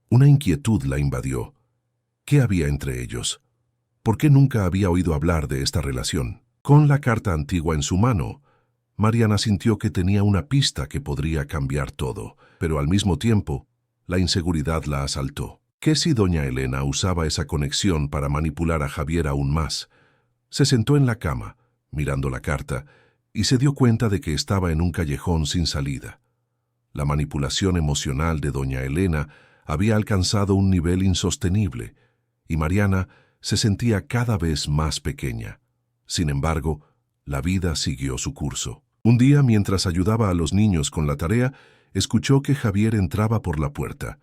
Una inquietud la invadió. ¿Qué había entre ellos? ¿Por qué nunca había oído hablar de esta relación? Con la carta antigua en su mano, Mariana sintió que tenía una pista que podría cambiar todo, pero al mismo tiempo, la inseguridad la asaltó. ¿Qué si doña Elena usaba esa conexión para manipular a Javier aún más? Se sentó en la cama, mirando la carta, y se dio cuenta de que estaba en un callejón sin salida. La manipulación emocional de doña Elena había alcanzado un nivel insostenible, y Mariana se sentía cada vez más pequeña. Sin embargo, la vida siguió su curso. Un día, mientras ayudaba a los niños con la tarea, escuchó que Javier entraba por la puerta.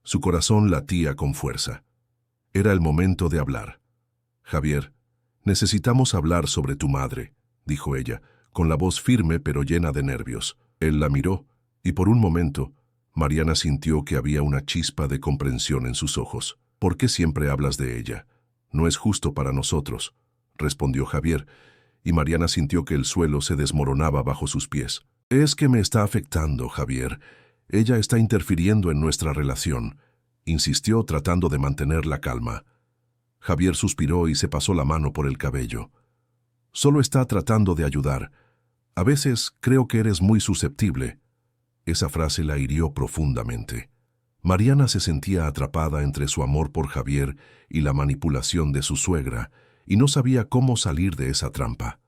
Su corazón latía con fuerza. Era el momento de hablar. «Javier, necesitamos hablar sobre tu madre», dijo ella, con la voz firme pero llena de nervios. Él la miró, y por un momento, Mariana sintió que había una chispa de comprensión en sus ojos. «¿Por qué siempre hablas de ella? No es justo para nosotros», respondió Javier, y Mariana sintió que el suelo se desmoronaba bajo sus pies. «Es que me está afectando, Javier. Ella está interfiriendo en nuestra relación», insistió tratando de mantener la calma. Javier suspiró y se pasó la mano por el cabello. «Solo está tratando de ayudar. A veces creo que eres muy susceptible». Esa frase la hirió profundamente. Mariana se sentía atrapada entre su amor por Javier y la manipulación de su suegra, y no sabía cómo salir de esa trampa.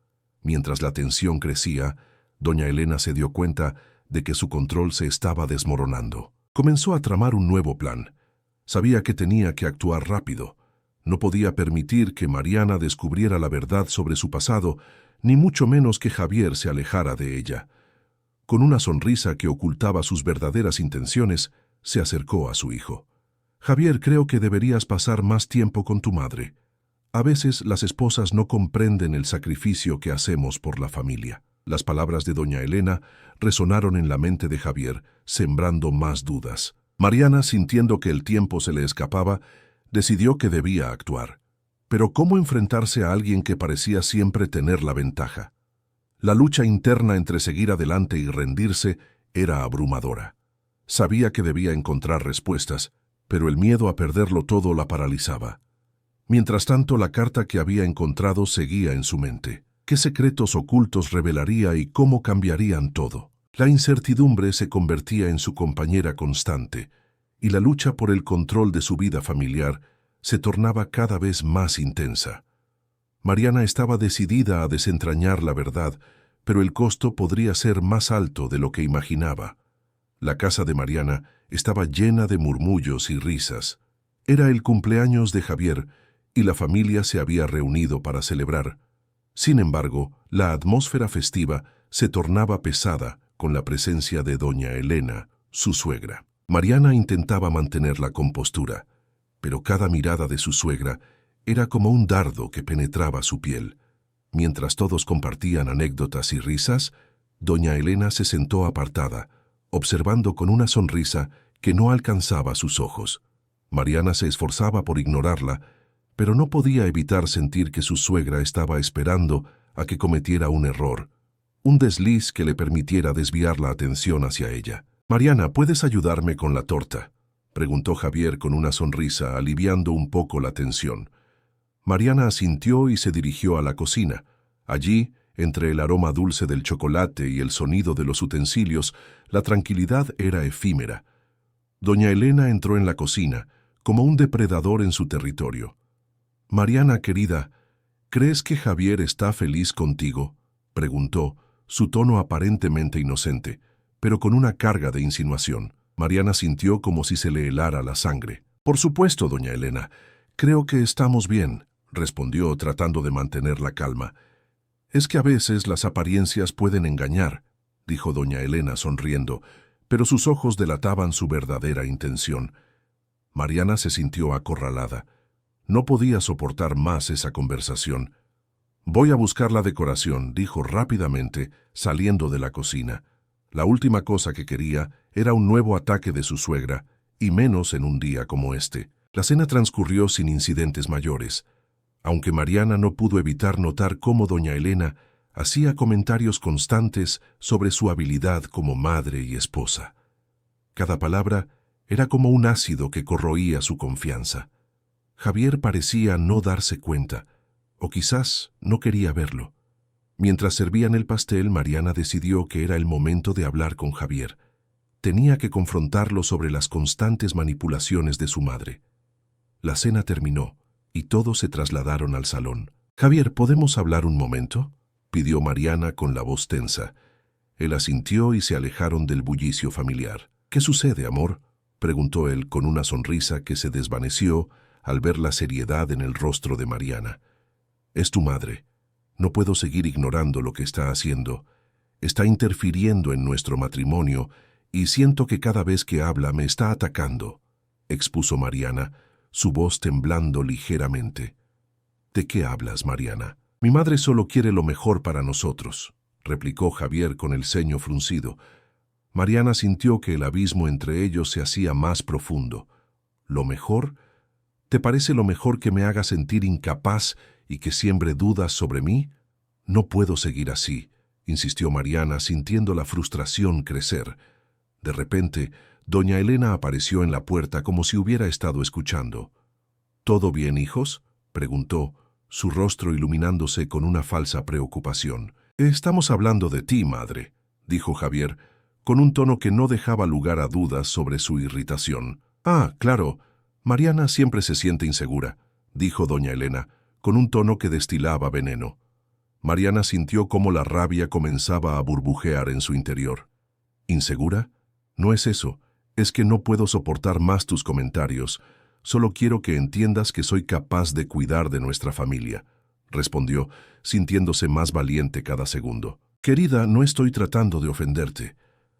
Mientras la tensión crecía, doña Elena se dio cuenta de que su control se estaba desmoronando. Comenzó a tramar un nuevo plan. Sabía que tenía que actuar rápido. No podía permitir que Mariana descubriera la verdad sobre su pasado, ni mucho menos que Javier se alejara de ella. Con una sonrisa que ocultaba sus verdaderas intenciones, se acercó a su hijo. «Javier, creo que deberías pasar más tiempo con tu madre. A veces las esposas no comprenden el sacrificio que hacemos por la familia». Las palabras de doña Elena resonaron en la mente de Javier, sembrando más dudas. Mariana, sintiendo que el tiempo se le escapaba, decidió que debía actuar. Pero ¿cómo enfrentarse a alguien que parecía siempre tener la ventaja? La lucha interna entre seguir adelante y rendirse era abrumadora. Sabía que debía encontrar respuestas, pero el miedo a perderlo todo la paralizaba. Mientras tanto, la carta que había encontrado seguía en su mente. ¿Qué secretos ocultos revelaría y cómo cambiarían todo? La incertidumbre se convertía en su compañera constante, y la lucha por el control de su vida familiar se tornaba cada vez más intensa. Mariana estaba decidida a desentrañar la verdad, pero el costo podría ser más alto de lo que imaginaba. La casa de Mariana estaba llena de murmullos y risas. Era el cumpleaños de Javier, y la familia se había reunido para celebrar. Sin embargo, la atmósfera festiva se tornaba pesada con la presencia de doña Elena, su suegra. Mariana intentaba mantener la compostura, pero cada mirada de su suegra era como un dardo que penetraba su piel. Mientras todos compartían anécdotas y risas, doña Elena se sentó apartada, observando con una sonrisa que no alcanzaba sus ojos. Mariana se esforzaba por ignorarla, pero no podía evitar sentir que su suegra estaba esperando a que cometiera un error, un desliz que le permitiera desviar la atención hacia ella. «Mariana, ¿puedes ayudarme con la torta?», preguntó Javier con una sonrisa, aliviando un poco la tensión. Mariana asintió y se dirigió a la cocina. Allí, entre el aroma dulce del chocolate y el sonido de los utensilios, la tranquilidad era efímera. Doña Elena entró en la cocina, como un depredador en su territorio. «Mariana, querida, ¿crees que Javier está feliz contigo?», preguntó, su tono aparentemente inocente, pero con una carga de insinuación. Mariana sintió como si se le helara la sangre. «Por supuesto, doña Elena, creo que estamos bien», respondió tratando de mantener la calma. «Es que a veces las apariencias pueden engañar», dijo doña Elena sonriendo, pero sus ojos delataban su verdadera intención. Mariana se sintió acorralada. No podía soportar más esa conversación. «Voy a buscar la decoración», dijo rápidamente, saliendo de la cocina. La última cosa que quería era un nuevo ataque de su suegra, y menos en un día como este. La cena transcurrió sin incidentes mayores, aunque Mariana no pudo evitar notar cómo doña Elena hacía comentarios constantes sobre su habilidad como madre y esposa. Cada palabra era como un ácido que corroía su confianza. Javier parecía no darse cuenta, o quizás no quería verlo. Mientras servían el pastel, Mariana decidió que era el momento de hablar con Javier. Tenía que confrontarlo sobre las constantes manipulaciones de su madre. La cena terminó, y todos se trasladaron al salón. «Javier, ¿podemos hablar un momento?», pidió Mariana con la voz tensa. Él asintió y se alejaron del bullicio familiar. «¿Qué sucede, amor?», preguntó él con una sonrisa que se desvaneció al ver la seriedad en el rostro de Mariana. «Es tu madre. No puedo seguir ignorando lo que está haciendo. Está interfiriendo en nuestro matrimonio y siento que cada vez que habla me está atacando», expuso Mariana, su voz temblando ligeramente. «¿De qué hablas, Mariana? Mi madre solo quiere lo mejor para nosotros», replicó Javier con el ceño fruncido. Mariana sintió que el abismo entre ellos se hacía más profundo. «¿Lo mejor? ¿Te parece lo mejor que me haga sentir incapaz y que siembre dudas sobre mí? No puedo seguir así», insistió Mariana, sintiendo la frustración crecer. De repente, doña Elena apareció en la puerta como si hubiera estado escuchando. «¿Todo bien, hijos?», preguntó, su rostro iluminándose con una falsa preocupación. «Estamos hablando de ti, madre», dijo Javier, con un tono que no dejaba lugar a dudas sobre su irritación. «Ah, claro, Mariana siempre se siente insegura», dijo doña Elena, con un tono que destilaba veneno. Mariana sintió cómo la rabia comenzaba a burbujear en su interior. «¿Insegura? No es eso, es que no puedo soportar más tus comentarios. Solo quiero que entiendas que soy capaz de cuidar de nuestra familia», respondió, sintiéndose más valiente cada segundo. «Querida, no estoy tratando de ofenderte.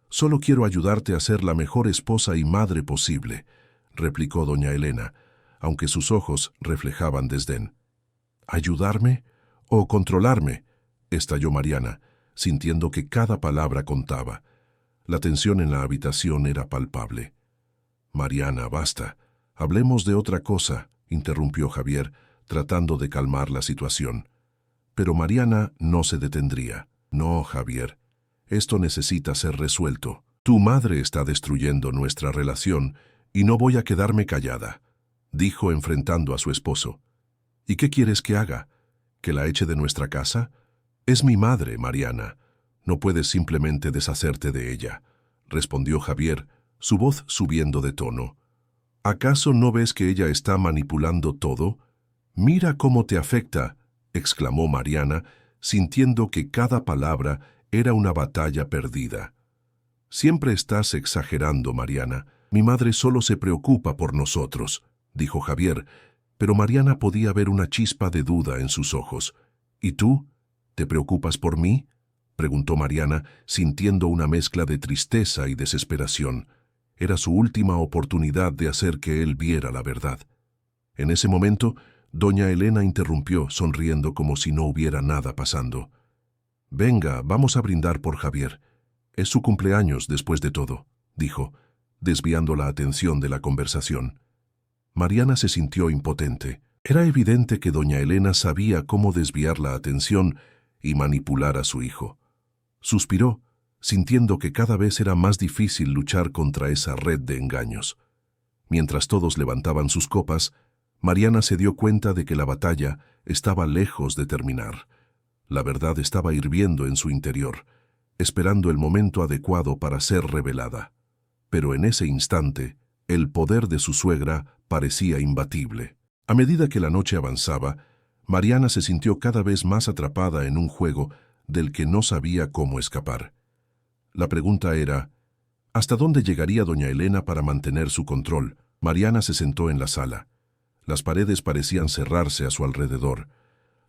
Solo quiero ayudarte a ser la mejor esposa y madre posible», replicó doña Elena, aunque sus ojos reflejaban desdén. «¿Ayudarme o controlarme?», estalló Mariana, sintiendo que cada palabra contaba. La tensión en la habitación era palpable. «Mariana, basta. Hablemos de otra cosa», interrumpió Javier, tratando de calmar la situación. Pero Mariana no se detendría. «No, Javier. Esto necesita ser resuelto. Tu madre está destruyendo nuestra relación y no voy a quedarme callada», dijo enfrentando a su esposo. «¿Y qué quieres que haga? ¿Que la eche de nuestra casa? Es mi madre, Mariana. No puedes simplemente deshacerte de ella», respondió Javier, su voz subiendo de tono. «¿Acaso no ves que ella está manipulando todo? Mira cómo te afecta», exclamó Mariana, sintiendo que cada palabra era una batalla perdida. «Siempre estás exagerando, Mariana. Mi madre solo se preocupa por nosotros», dijo Javier, pero Mariana podía ver una chispa de duda en sus ojos. «¿Y tú? ¿Te preocupas por mí?», preguntó Mariana, sintiendo una mezcla de tristeza y desesperación. Era su última oportunidad de hacer que él viera la verdad. En ese momento, doña Elena interrumpió, sonriendo como si no hubiera nada pasando. «Venga, vamos a brindar por Javier. Es su cumpleaños después de todo», dijo, desviando la atención de la conversación. Mariana se sintió impotente. Era evidente que doña Elena sabía cómo desviar la atención y manipular a su hijo. Suspiró, sintiendo que cada vez era más difícil luchar contra esa red de engaños. Mientras todos levantaban sus copas, Mariana se dio cuenta de que la batalla estaba lejos de terminar. La verdad estaba hirviendo en su interior, esperando el momento adecuado para ser revelada. Pero en ese instante, el poder de su suegra parecía imbatible. A medida que la noche avanzaba, Mariana se sintió cada vez más atrapada en un juego del que no sabía cómo escapar. La pregunta era, ¿hasta dónde llegaría doña Elena para mantener su control? Mariana se sentó en la sala. Las paredes parecían cerrarse a su alrededor.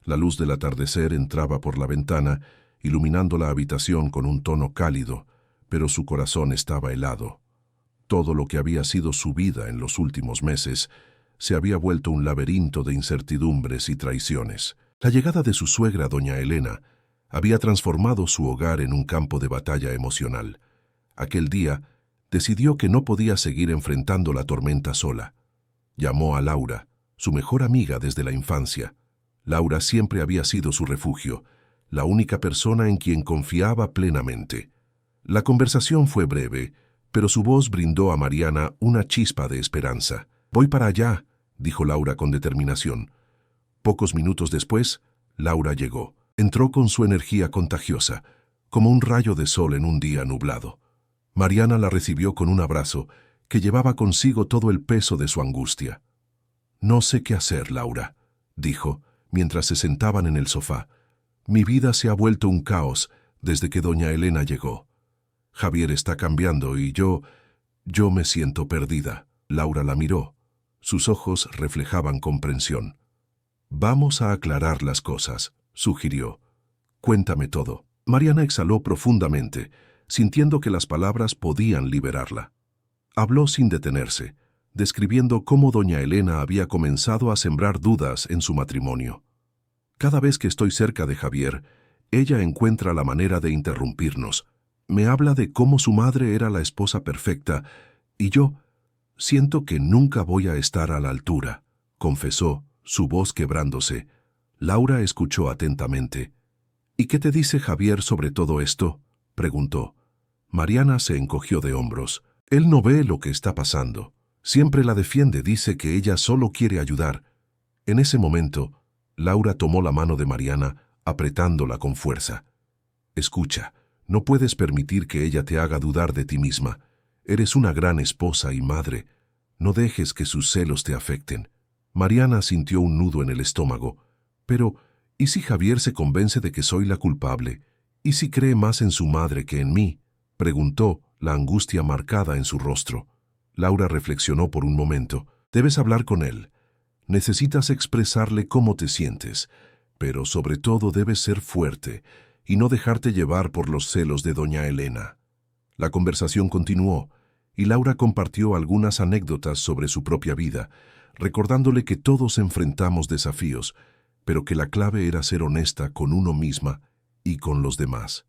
La luz del atardecer entraba por la ventana, iluminando la habitación con un tono cálido, pero su corazón estaba helado. Todo lo que había sido su vida en los últimos meses se había vuelto un laberinto de incertidumbres y traiciones. La llegada de su suegra, doña Elena, había transformado su hogar en un campo de batalla emocional. Aquel día, decidió que no podía seguir enfrentando la tormenta sola. Llamó a Laura, su mejor amiga desde la infancia. Laura siempre había sido su refugio, la única persona en quien confiaba plenamente. La conversación fue breve, pero su voz brindó a Mariana una chispa de esperanza. «Voy para allá», dijo Laura con determinación. Pocos minutos después, Laura llegó. Entró con su energía contagiosa, como un rayo de sol en un día nublado. Mariana la recibió con un abrazo que llevaba consigo todo el peso de su angustia. «No sé qué hacer, Laura», dijo, mientras se sentaban en el sofá. «Mi vida se ha vuelto un caos desde que doña Elena llegó. Javier está cambiando y yo me siento perdida». Laura la miró. Sus ojos reflejaban comprensión. «Vamos a aclarar las cosas», sugirió. «Cuéntame todo». Mariana exhaló profundamente, sintiendo que las palabras podían liberarla. Habló sin detenerse, describiendo cómo doña Elena había comenzado a sembrar dudas en su matrimonio. «Cada vez que estoy cerca de Javier, ella encuentra la manera de interrumpirnos. Me habla de cómo su madre era la esposa perfecta, y yo siento que nunca voy a estar a la altura», confesó, su voz quebrándose. Laura escuchó atentamente. «¿Y qué te dice Javier sobre todo esto?», preguntó. Mariana se encogió de hombros. «Él no ve lo que está pasando. Siempre la defiende, dice que ella solo quiere ayudar». En ese momento, Laura tomó la mano de Mariana, apretándola con fuerza. «Escucha, no puedes permitir que ella te haga dudar de ti misma. Eres una gran esposa y madre. No dejes que sus celos te afecten». Mariana sintió un nudo en el estómago. «Pero, ¿y si Javier se convence de que soy la culpable? ¿Y si cree más en su madre que en mí?», preguntó, la angustia marcada en su rostro. Laura reflexionó por un momento. «Debes hablar con él. Necesitas expresarle cómo te sientes, pero sobre todo debes ser fuerte y no dejarte llevar por los celos de doña Elena». La conversación continuó, y Laura compartió algunas anécdotas sobre su propia vida, recordándole que todos enfrentamos desafíos, pero que la clave era ser honesta con uno misma y con los demás.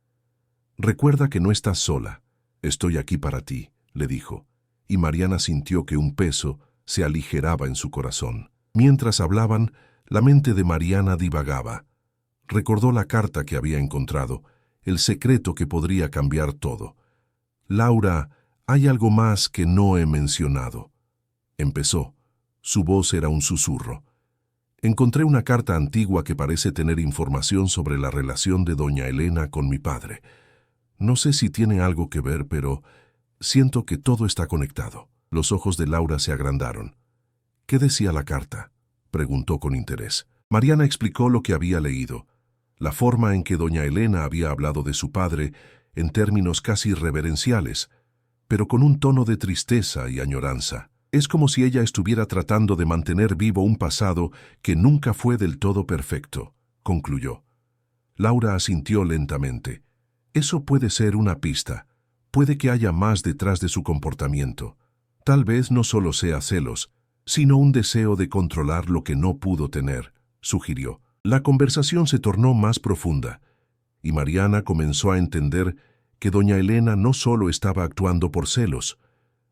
«Recuerda que no estás sola. Estoy aquí para ti», le dijo, y Mariana sintió que un peso se aligeraba en su corazón. Mientras hablaban, la mente de Mariana divagaba. Recordó la carta que había encontrado, el secreto que podría cambiar todo. «Laura, hay algo más que no he mencionado», empezó. Su voz era un susurro. «Encontré una carta antigua que parece tener información sobre la relación de doña Elena con mi padre. No sé si tiene algo que ver, pero siento que todo está conectado». Los ojos de Laura se agrandaron. «¿Qué decía la carta?», preguntó con interés. Mariana explicó lo que había leído, la forma en que doña Elena había hablado de su padre en términos casi reverenciales, pero con un tono de tristeza y añoranza. Es como si ella estuviera tratando de mantener vivo un pasado que nunca fue del todo perfecto, concluyó. Laura asintió lentamente. «Eso puede ser una pista. Puede que haya más detrás de su comportamiento. Tal vez no solo sea celos, sino un deseo de controlar lo que no pudo tener», sugirió. La conversación se tornó más profunda, y Mariana comenzó a entender que doña Elena no solo estaba actuando por celos,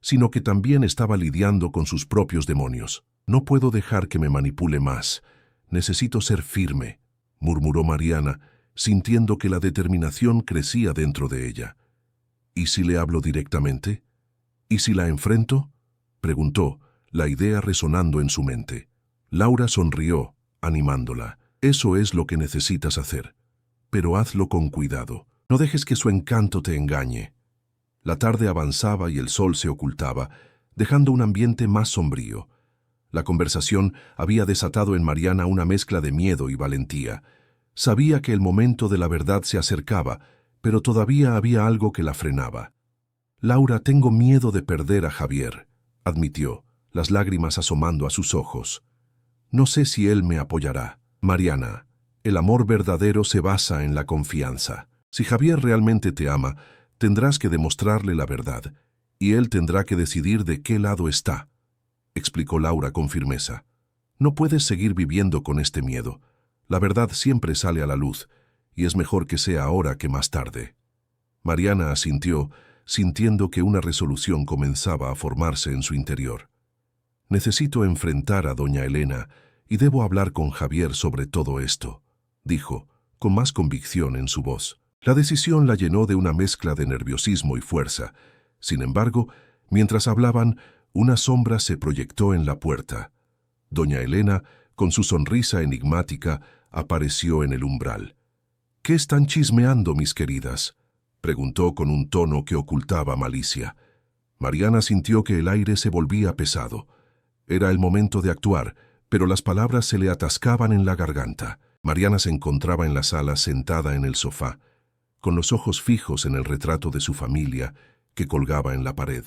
sino que también estaba lidiando con sus propios demonios. «No puedo dejar que me manipule más. Necesito ser firme», murmuró Mariana, sintiendo que la determinación crecía dentro de ella. «¿Y si le hablo directamente? ¿Y si la enfrento?», preguntó, la idea resonando en su mente. Laura sonrió, animándola. «Eso es lo que necesitas hacer. Pero hazlo con cuidado. No dejes que su encanto te engañe». La tarde avanzaba y el sol se ocultaba, dejando un ambiente más sombrío. La conversación había desatado en Mariana una mezcla de miedo y valentía. Sabía que el momento de la verdad se acercaba, pero todavía había algo que la frenaba. «Laura, tengo miedo de perder a Javier», admitió, las lágrimas asomando a sus ojos. «No sé si él me apoyará». «Mariana, el amor verdadero se basa en la confianza. Si Javier realmente te ama, tendrás que demostrarle la verdad, y él tendrá que decidir de qué lado está», explicó Laura con firmeza. «No puedes seguir viviendo con este miedo. La verdad siempre sale a la luz, y es mejor que sea ahora que más tarde». Mariana asintió, sintiendo que una resolución comenzaba a formarse en su interior. «Necesito enfrentar a doña Elena y debo hablar con Javier sobre todo esto», dijo, con más convicción en su voz. La decisión la llenó de una mezcla de nerviosismo y fuerza. Sin embargo, mientras hablaban, una sombra se proyectó en la puerta. Doña Elena, con su sonrisa enigmática, apareció en el umbral. «¿Qué están chismeando, mis queridas?», preguntó con un tono que ocultaba malicia. Mariana sintió que el aire se volvía pesado. Era el momento de actuar, pero las palabras se le atascaban en la garganta. Mariana se encontraba en la sala sentada en el sofá, con los ojos fijos en el retrato de su familia que colgaba en la pared.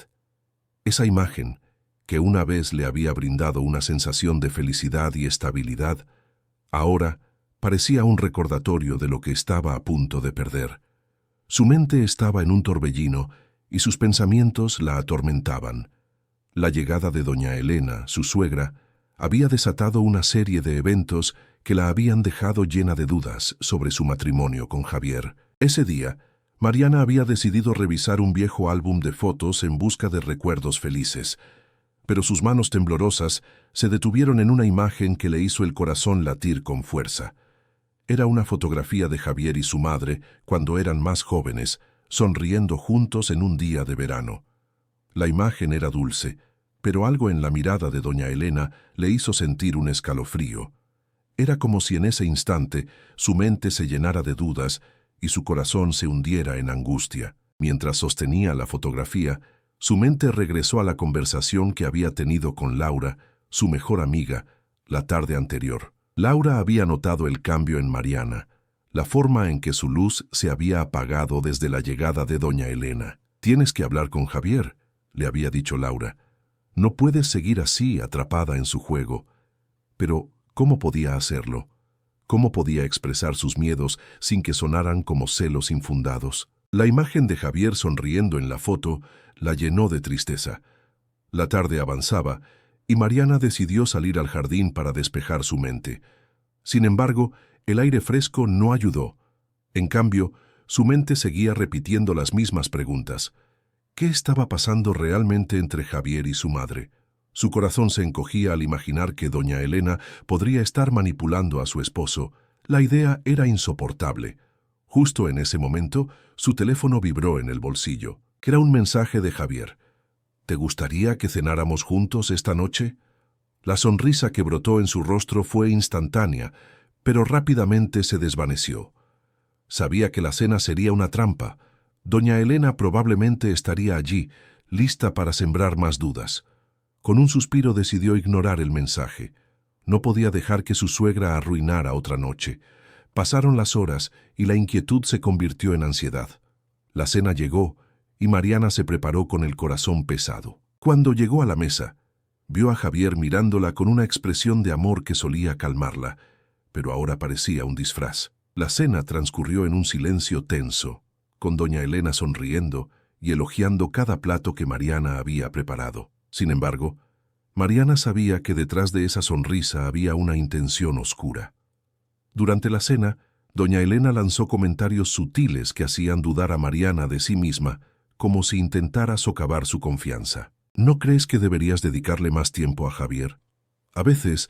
Esa imagen, que una vez le había brindado una sensación de felicidad y estabilidad, ahora parecía un recordatorio de lo que estaba a punto de perder. Su mente estaba en un torbellino y sus pensamientos la atormentaban. La llegada de doña Elena, su suegra, había desatado una serie de eventos que la habían dejado llena de dudas sobre su matrimonio con Javier. Ese día, Mariana había decidido revisar un viejo álbum de fotos en busca de recuerdos felices, pero sus manos temblorosas se detuvieron en una imagen que le hizo el corazón latir con fuerza. Era una fotografía de Javier y su madre cuando eran más jóvenes, sonriendo juntos en un día de verano. La imagen era dulce, pero algo en la mirada de doña Elena le hizo sentir un escalofrío. Era como si en ese instante su mente se llenara de dudas y su corazón se hundiera en angustia. Mientras sostenía la fotografía, su mente regresó a la conversación que había tenido con Laura, su mejor amiga, la tarde anterior. Laura había notado el cambio en Mariana, la forma en que su luz se había apagado desde la llegada de doña Elena. «Tienes que hablar con Javier», le había dicho Laura. «No puedes seguir así, atrapada en su juego». Pero, ¿cómo podía hacerlo? ¿Cómo podía expresar sus miedos sin que sonaran como celos infundados? La imagen de Javier sonriendo en la foto la llenó de tristeza. La tarde avanzaba y Mariana decidió salir al jardín para despejar su mente. Sin embargo, el aire fresco no ayudó. En cambio, su mente seguía repitiendo las mismas preguntas. ¿Qué estaba pasando realmente entre Javier y su madre? Su corazón se encogía al imaginar que doña Elena podría estar manipulando a su esposo. La idea era insoportable. Justo en ese momento, su teléfono vibró en el bolsillo. Era un mensaje de Javier. «¿Te gustaría que cenáramos juntos esta noche?» La sonrisa que brotó en su rostro fue instantánea, pero rápidamente se desvaneció. Sabía que la cena sería una trampa. Doña Elena probablemente estaría allí, lista para sembrar más dudas. Con un suspiro decidió ignorar el mensaje. No podía dejar que su suegra arruinara otra noche. Pasaron las horas y la inquietud se convirtió en ansiedad. La cena llegó y Mariana se preparó con el corazón pesado. Cuando llegó a la mesa, vio a Javier mirándola con una expresión de amor que solía calmarla, pero ahora parecía un disfraz. La cena transcurrió en un silencio tenso, con doña Elena sonriendo y elogiando cada plato que Mariana había preparado. Sin embargo, Mariana sabía que detrás de esa sonrisa había una intención oscura. Durante la cena, doña Elena lanzó comentarios sutiles que hacían dudar a Mariana de sí misma, como si intentara socavar su confianza. ¿No crees que deberías dedicarle más tiempo a Javier? A veces,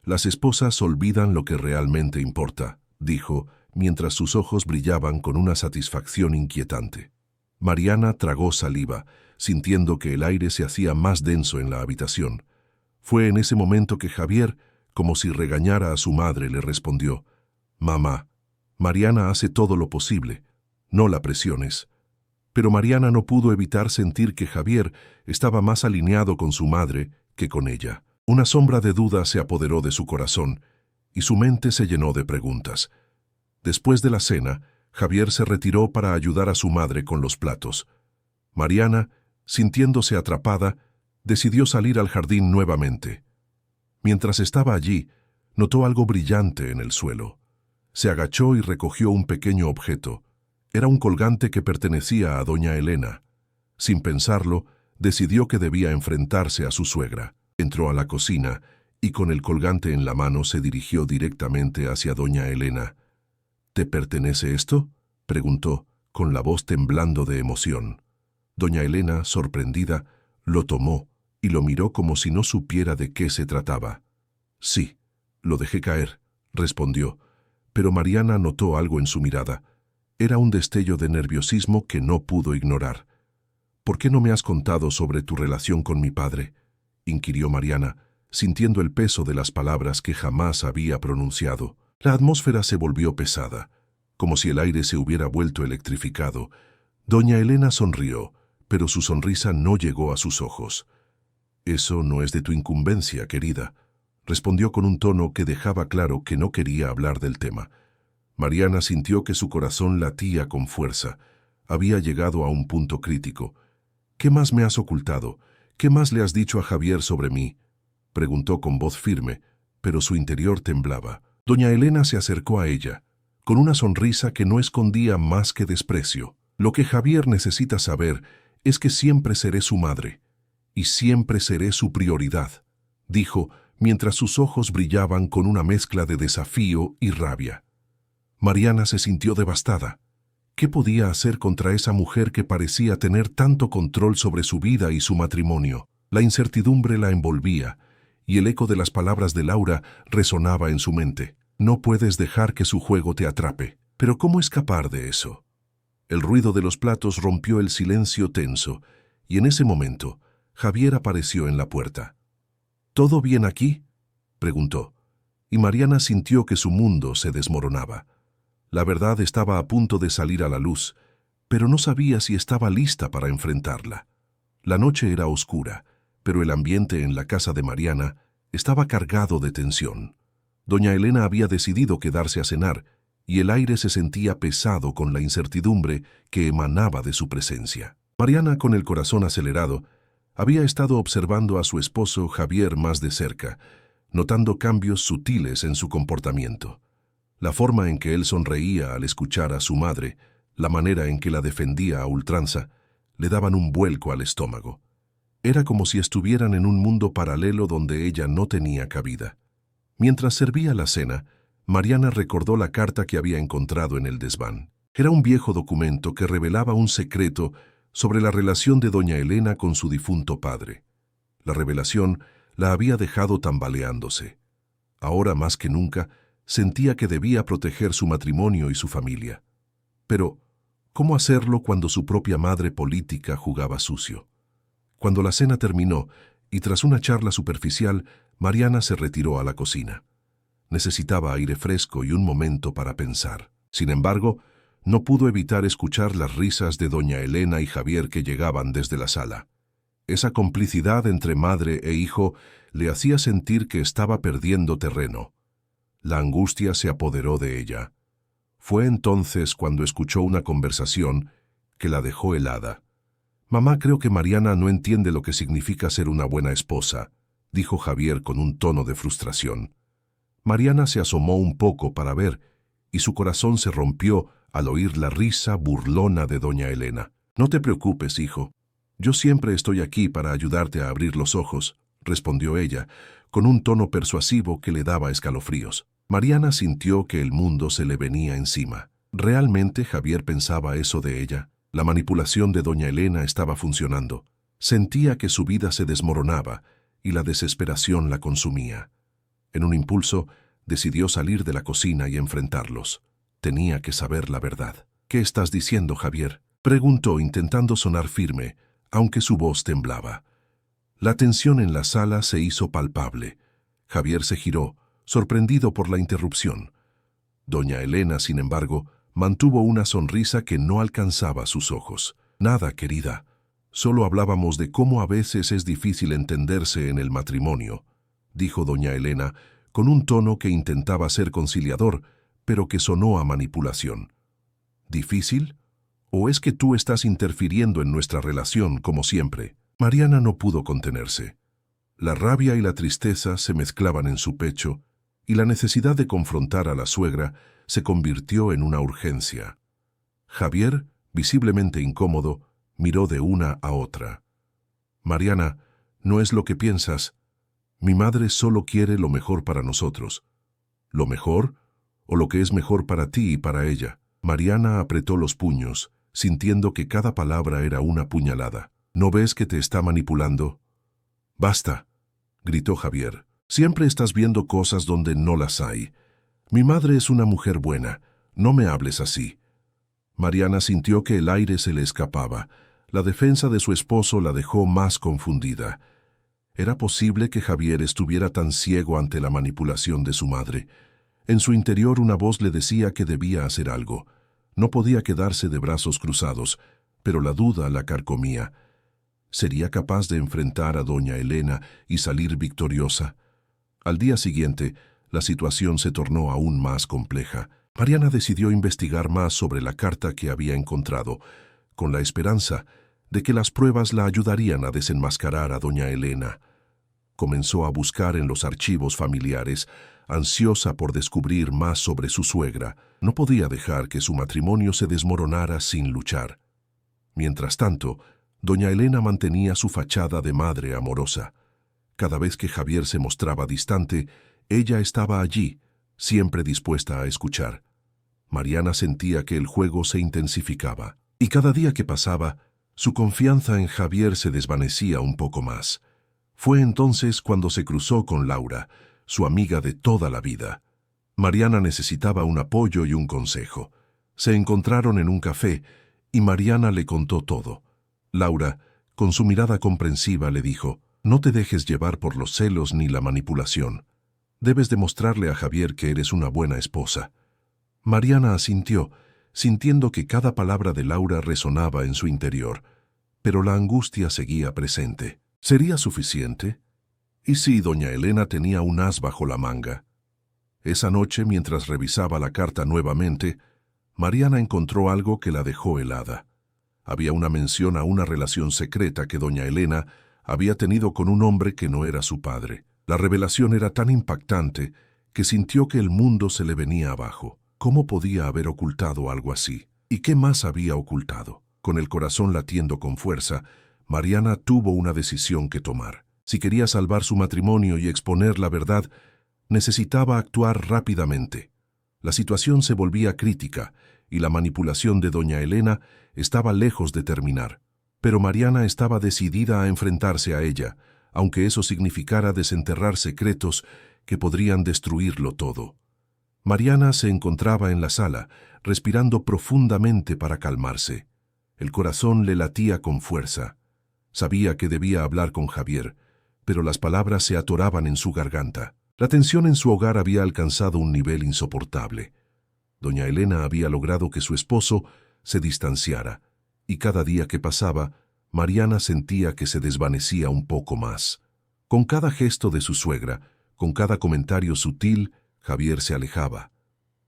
las esposas olvidan lo que realmente importa, dijo, mientras sus ojos brillaban con una satisfacción inquietante. Mariana tragó saliva, sintiendo que el aire se hacía más denso en la habitación. Fue en ese momento que Javier, como si regañara a su madre, le respondió: «Mamá, Mariana hace todo lo posible. No la presiones». Pero Mariana no pudo evitar sentir que Javier estaba más alineado con su madre que con ella. Una sombra de duda se apoderó de su corazón y su mente se llenó de preguntas. Después de la cena, Javier se retiró para ayudar a su madre con los platos. Mariana, sintiéndose atrapada, decidió salir al jardín nuevamente. Mientras estaba allí, notó algo brillante en el suelo. Se agachó y recogió un pequeño objeto. Era un colgante que pertenecía a doña Elena. Sin pensarlo, decidió que debía enfrentarse a su suegra. Entró a la cocina y con el colgante en la mano se dirigió directamente hacia doña Elena. «¿Te pertenece esto?», preguntó, con la voz temblando de emoción. Doña Elena, sorprendida, lo tomó y lo miró como si no supiera de qué se trataba. «Sí, lo dejé caer», respondió, pero Mariana notó algo en su mirada. Era un destello de nerviosismo que no pudo ignorar. «¿Por qué no me has contado sobre tu relación con mi padre?», inquirió Mariana, sintiendo el peso de las palabras que jamás había pronunciado. La atmósfera se volvió pesada, como si el aire se hubiera vuelto electrificado. Doña Elena sonrió, pero su sonrisa no llegó a sus ojos. «Eso no es de tu incumbencia, querida», respondió con un tono que dejaba claro que no quería hablar del tema. Mariana sintió que su corazón latía con fuerza. Había llegado a un punto crítico. «¿Qué más me has ocultado? ¿Qué más le has dicho a Javier sobre mí?, preguntó con voz firme, pero su interior temblaba. Doña Elena se acercó a ella, con una sonrisa que no escondía más que desprecio. Lo que Javier necesita saber es que siempre seré su madre, y siempre seré su prioridad, dijo, mientras sus ojos brillaban con una mezcla de desafío y rabia. Mariana se sintió devastada. ¿Qué podía hacer contra esa mujer que parecía tener tanto control sobre su vida y su matrimonio? La incertidumbre la envolvía, y el eco de las palabras de Laura resonaba en su mente. No puedes dejar que su juego te atrape. ¿Pero cómo escapar de eso? El ruido de los platos rompió el silencio tenso, y en ese momento, Javier apareció en la puerta. ¿Todo bien aquí?, preguntó, y Mariana sintió que su mundo se desmoronaba. La verdad estaba a punto de salir a la luz, pero no sabía si estaba lista para enfrentarla. La noche era oscura, pero el ambiente en la casa de Mariana estaba cargado de tensión. Doña Elena había decidido quedarse a cenar, y el aire se sentía pesado con la incertidumbre que emanaba de su presencia. Mariana, con el corazón acelerado, había estado observando a su esposo Javier más de cerca, notando cambios sutiles en su comportamiento. La forma en que él sonreía al escuchar a su madre, la manera en que la defendía a ultranza, le daban un vuelco al estómago. Era como si estuvieran en un mundo paralelo donde ella no tenía cabida. Mientras servía la cena, Mariana recordó la carta que había encontrado en el desván. Era un viejo documento que revelaba un secreto sobre la relación de doña Elena con su difunto padre. La revelación la había dejado tambaleándose. Ahora más que nunca, sentía que debía proteger su matrimonio y su familia. Pero, ¿cómo hacerlo cuando su propia madre política jugaba sucio? Cuando la cena terminó, y tras una charla superficial, Mariana se retiró a la cocina. Necesitaba aire fresco y un momento para pensar. Sin embargo, no pudo evitar escuchar las risas de doña Elena y Javier que llegaban desde la sala. Esa complicidad entre madre e hijo le hacía sentir que estaba perdiendo terreno. La angustia se apoderó de ella. Fue entonces cuando escuchó una conversación que la dejó helada. «Mamá, creo que Mariana no entiende lo que significa ser una buena esposa», dijo Javier con un tono de frustración. Mariana se asomó un poco para ver, y su corazón se rompió al oír la risa burlona de doña Elena. «No te preocupes, hijo. Yo siempre estoy aquí para ayudarte a abrir los ojos», respondió ella, con un tono persuasivo que le daba escalofríos. Mariana sintió que el mundo se le venía encima. ¿Realmente Javier pensaba eso de ella? La manipulación de doña Elena estaba funcionando. Sentía que su vida se desmoronaba y la desesperación la consumía. En un impulso, decidió salir de la cocina y enfrentarlos. Tenía que saber la verdad. «¿Qué estás diciendo, Javier?», preguntó intentando sonar firme, aunque su voz temblaba. La tensión en la sala se hizo palpable. Javier se giró, sorprendido por la interrupción. Doña Elena, sin embargo, mantuvo una sonrisa que no alcanzaba sus ojos. «Nada, querida. Solo hablábamos de cómo a veces es difícil entenderse en el matrimonio», dijo doña Elena, con un tono que intentaba ser conciliador, pero que sonó a manipulación. «¿Difícil? ¿O es que tú estás interfiriendo en nuestra relación como siempre?» Mariana no pudo contenerse. La rabia y la tristeza se mezclaban en su pecho, y la necesidad de confrontar a la suegra se convirtió en una urgencia. Javier, visiblemente incómodo, miró de una a otra. «Mariana, no es lo que piensas. Mi madre solo quiere lo mejor para nosotros». «¿Lo mejor? ¿O lo que es mejor para ti y para ella?». Mariana apretó los puños, sintiendo que cada palabra era una puñalada. «¿No ves que te está manipulando?». «Basta», gritó Javier. «Siempre estás viendo cosas donde no las hay. Mi madre es una mujer buena. No me hables así». Mariana sintió que el aire se le escapaba. La defensa de su esposo la dejó más confundida. ¿Era posible que Javier estuviera tan ciego ante la manipulación de su madre? En su interior una voz le decía que debía hacer algo. No podía quedarse de brazos cruzados, pero la duda la carcomía. ¿Sería capaz de enfrentar a doña Elena y salir victoriosa? Al día siguiente, la situación se tornó aún más compleja. Mariana decidió investigar más sobre la carta que había encontrado, con la esperanza de que las pruebas la ayudarían a desenmascarar a doña Elena. Comenzó a buscar en los archivos familiares, ansiosa por descubrir más sobre su suegra. No podía dejar que su matrimonio se desmoronara sin luchar. Mientras tanto, doña Elena mantenía su fachada de madre amorosa. Cada vez que Javier se mostraba distante, ella estaba allí, siempre dispuesta a escuchar. Mariana sentía que el juego se intensificaba, y cada día que pasaba, su confianza en Javier se desvanecía un poco más. Fue entonces cuando se cruzó con Laura, su amiga de toda la vida. Mariana necesitaba un apoyo y un consejo. Se encontraron en un café y Mariana le contó todo. Laura, con su mirada comprensiva, le dijo: «No te dejes llevar por los celos ni la manipulación. Debes demostrarle a Javier que eres una buena esposa». Mariana asintió, sintiendo que cada palabra de Laura resonaba en su interior, pero la angustia seguía presente. ¿Sería suficiente? ¿Y si doña Elena tenía un as bajo la manga? Esa noche, mientras revisaba la carta nuevamente, Mariana encontró algo que la dejó helada. Había una mención a una relación secreta que doña Elena había tenido con un hombre que no era su padre. La revelación era tan impactante que sintió que el mundo se le venía abajo. ¿Cómo podía haber ocultado algo así? ¿Y qué más había ocultado? Con el corazón latiendo con fuerza, Mariana tuvo una decisión que tomar. Si quería salvar su matrimonio y exponer la verdad, necesitaba actuar rápidamente. La situación se volvía crítica y la manipulación de doña Elena estaba lejos de terminar. Pero Mariana estaba decidida a enfrentarse a ella, aunque eso significara desenterrar secretos que podrían destruirlo todo. Mariana se encontraba en la sala, respirando profundamente para calmarse. El corazón le latía con fuerza. Sabía que debía hablar con Javier, pero las palabras se atoraban en su garganta. La tensión en su hogar había alcanzado un nivel insoportable. Doña Elena había logrado que su esposo se distanciara, y cada día que pasaba, Mariana sentía que se desvanecía un poco más. Con cada gesto de su suegra, con cada comentario sutil, Javier se alejaba.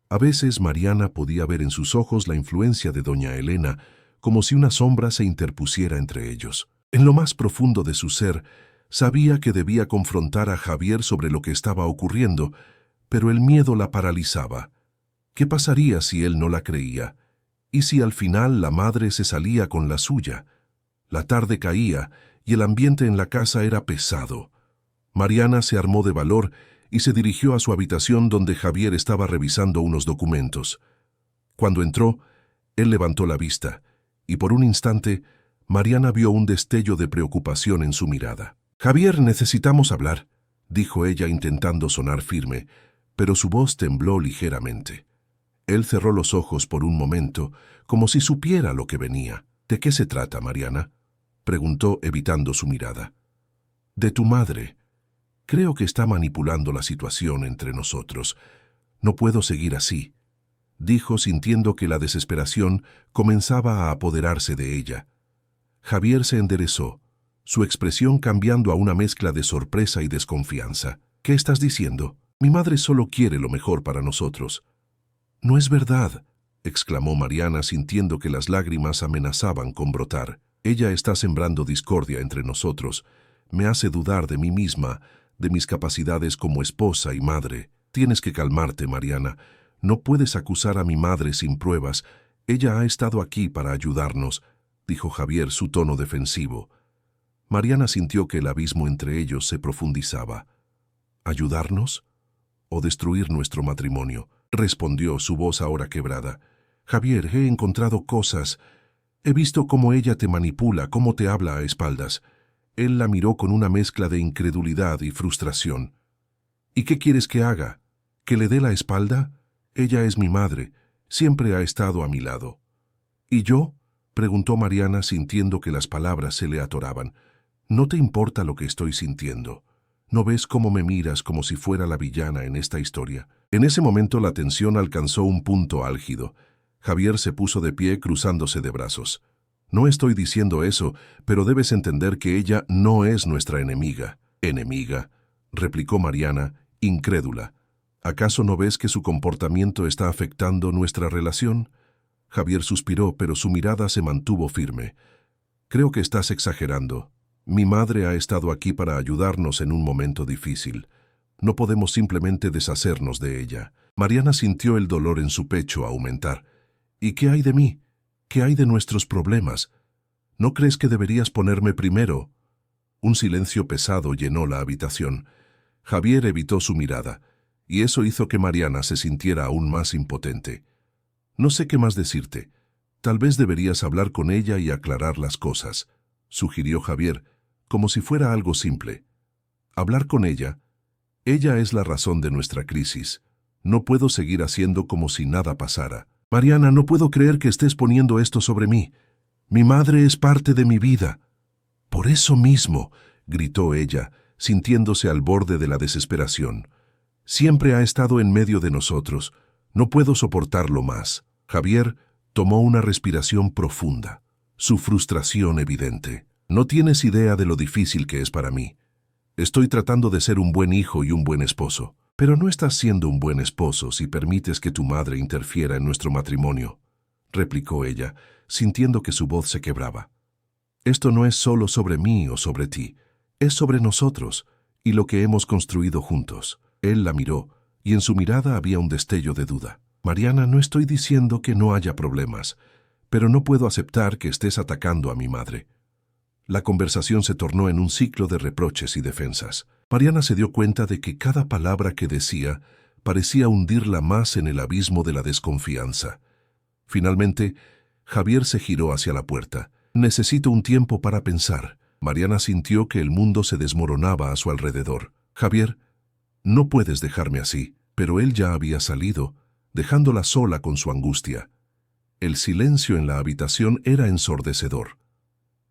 A veces Mariana podía ver en sus ojos la influencia de doña Elena, como si una sombra se interpusiera entre ellos. En lo más profundo de su ser, sabía que debía confrontar a Javier sobre lo que estaba ocurriendo, pero el miedo la paralizaba. ¿Qué pasaría si él no la creía? ¿Y si al final la madre se salía con la suya? La tarde caía y el ambiente en la casa era pesado. Mariana se armó de valor y se dirigió a su habitación donde Javier estaba revisando unos documentos. Cuando entró, él levantó la vista, y por un instante, Mariana vio un destello de preocupación en su mirada. «Javier, necesitamos hablar», dijo ella intentando sonar firme, pero su voz tembló ligeramente. Él cerró los ojos por un momento, como si supiera lo que venía. «¿De qué se trata, Mariana?», preguntó evitando su mirada. «De tu madre. Creo que está manipulando la situación entre nosotros. No puedo seguir así», dijo sintiendo que la desesperación comenzaba a apoderarse de ella. Javier se enderezó, su expresión cambiando a una mezcla de sorpresa y desconfianza. «¿Qué estás diciendo? Mi madre solo quiere lo mejor para nosotros». «No es verdad», exclamó Mariana sintiendo que las lágrimas amenazaban con brotar. «Ella está sembrando discordia entre nosotros. Me hace dudar de mí misma, de mis capacidades como esposa y madre. Tienes que calmarte, Mariana. No puedes acusar a mi madre sin pruebas. Ella ha estado aquí para ayudarnos», dijo Javier, su tono defensivo. Mariana sintió que el abismo entre ellos se profundizaba. «¿Ayudarnos? ¿O destruir nuestro matrimonio?», respondió, su voz ahora quebrada. «Javier, he encontrado cosas. He visto cómo ella te manipula, cómo te habla a espaldas». Él la miró con una mezcla de incredulidad y frustración. «¿Y qué quieres que haga? ¿Que le dé la espalda? Ella es mi madre. Siempre ha estado a mi lado». «¿Y yo?», preguntó Mariana sintiendo que las palabras se le atoraban. «¿No te importa lo que estoy sintiendo? ¿No ves cómo me miras como si fuera la villana en esta historia?». En ese momento la tensión alcanzó un punto álgido. Javier se puso de pie cruzándose de brazos. «No estoy diciendo eso, pero debes entender que ella no es nuestra enemiga». «¿Enemiga?», replicó Mariana, incrédula. «¿Acaso no ves que su comportamiento está afectando nuestra relación?». Javier suspiró, pero su mirada se mantuvo firme. Creo que estás exagerando. Mi madre ha estado aquí para ayudarnos en un momento difícil. No podemos simplemente deshacernos de ella. Mariana sintió el dolor en su pecho aumentar. ¿Y qué hay de mí? ¿Qué hay de nuestros problemas? ¿No crees que deberías ponerme primero? Un silencio pesado llenó la habitación. Javier evitó su mirada, y eso hizo que Mariana se sintiera aún más impotente. No sé qué más decirte. Tal vez deberías hablar con ella y aclarar las cosas, sugirió Javier, como si fuera algo simple. Hablar con ella. Ella es la razón de nuestra crisis. No puedo seguir haciendo como si nada pasara. Mariana, no puedo creer que estés poniendo esto sobre mí. Mi madre es parte de mi vida. Por eso mismo, gritó ella, sintiéndose al borde de la desesperación. Siempre ha estado en medio de nosotros. No puedo soportarlo más. Javier tomó una respiración profunda, su frustración evidente. No tienes idea de lo difícil que es para mí. Estoy tratando de ser un buen hijo y un buen esposo, pero no estás siendo un buen esposo si permites que tu madre interfiera en nuestro matrimonio, replicó ella, sintiendo que su voz se quebraba. Esto no es solo sobre mí o sobre ti, es sobre nosotros y lo que hemos construido juntos. Él la miró, y en su mirada había un destello de duda. Mariana, no estoy diciendo que no haya problemas, pero no puedo aceptar que estés atacando a mi madre. La conversación se tornó en un ciclo de reproches y defensas. Mariana se dio cuenta de que cada palabra que decía parecía hundirla más en el abismo de la desconfianza. Finalmente, Javier se giró hacia la puerta. Necesito un tiempo para pensar. Mariana sintió que el mundo se desmoronaba a su alrededor. Javier, no puedes dejarme así. Pero él ya había salido, dejándola sola con su angustia. El silencio en la habitación era ensordecedor.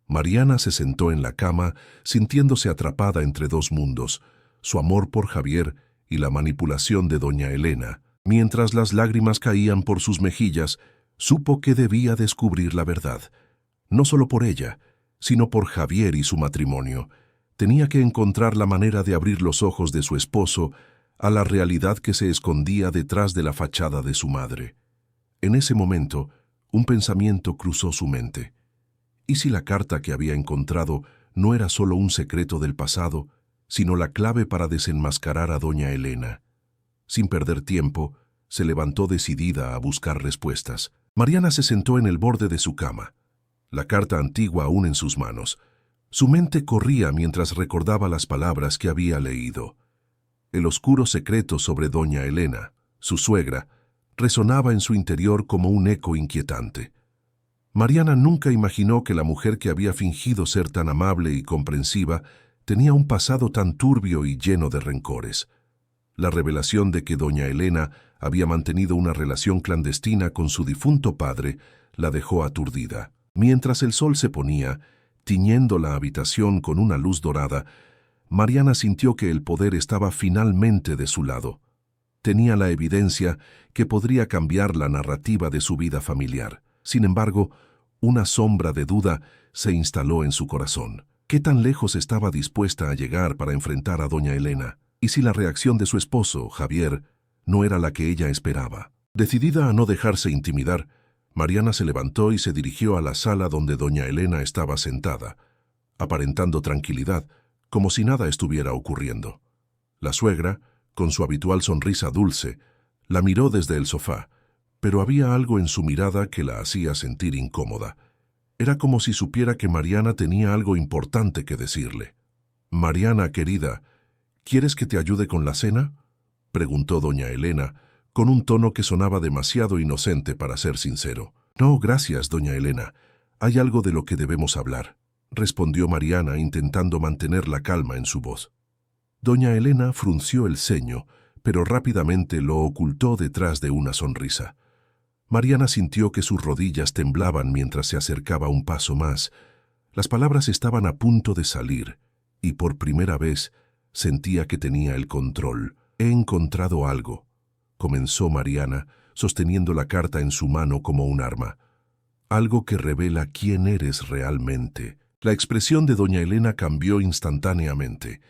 Mariana se sentó en la cama, sintiéndose atrapada entre dos mundos, su amor por Javier y la manipulación de doña Elena. Mientras las lágrimas caían por sus mejillas, supo que debía descubrir la verdad. No solo por ella, sino por Javier y su matrimonio. Tenía que encontrar la manera de abrir los ojos de su esposo a la realidad que se escondía detrás de la fachada de su madre. En ese momento, un pensamiento cruzó su mente. ¿Y si la carta que había encontrado no era solo un secreto del pasado, sino la clave para desenmascarar a doña Elena? Sin perder tiempo, se levantó decidida a buscar respuestas. Mariana se sentó en el borde de su cama, la carta antigua aún en sus manos. Su mente corría mientras recordaba las palabras que había leído. El oscuro secreto sobre doña Elena, su suegra, resonaba en su interior como un eco inquietante. Mariana nunca imaginó que la mujer que había fingido ser tan amable y comprensiva tenía un pasado tan turbio y lleno de rencores. La revelación de que doña Elena había mantenido una relación clandestina con su difunto padre la dejó aturdida. Mientras el sol se ponía, tiñendo la habitación con una luz dorada, Mariana sintió que el poder estaba finalmente de su lado. Tenía la evidencia que podría cambiar la narrativa de su vida familiar. Sin embargo, una sombra de duda se instaló en su corazón. ¿Qué tan lejos estaba dispuesta a llegar para enfrentar a doña Elena? ¿Y si la reacción de su esposo, Javier, no era la que ella esperaba? Decidida a no dejarse intimidar, Mariana se levantó y se dirigió a la sala donde doña Elena estaba sentada, aparentando tranquilidad, como si nada estuviera ocurriendo. La suegra, con su habitual sonrisa dulce, la miró desde el sofá, pero había algo en su mirada que la hacía sentir incómoda. Era como si supiera que Mariana tenía algo importante que decirle. «Mariana, querida, ¿quieres que te ayude con la cena?», preguntó doña Elena, con un tono que sonaba demasiado inocente para ser sincero. «No, gracias, doña Elena. Hay algo de lo que debemos hablar», respondió Mariana intentando mantener la calma en su voz. Doña Elena frunció el ceño, pero rápidamente lo ocultó detrás de una sonrisa. Mariana sintió que sus rodillas temblaban mientras se acercaba un paso más. Las palabras estaban a punto de salir, y por primera vez sentía que tenía el control. «He encontrado algo», comenzó Mariana, sosteniendo la carta en su mano como un arma. «Algo que revela quién eres realmente». La expresión de doña Elena cambió instantáneamente.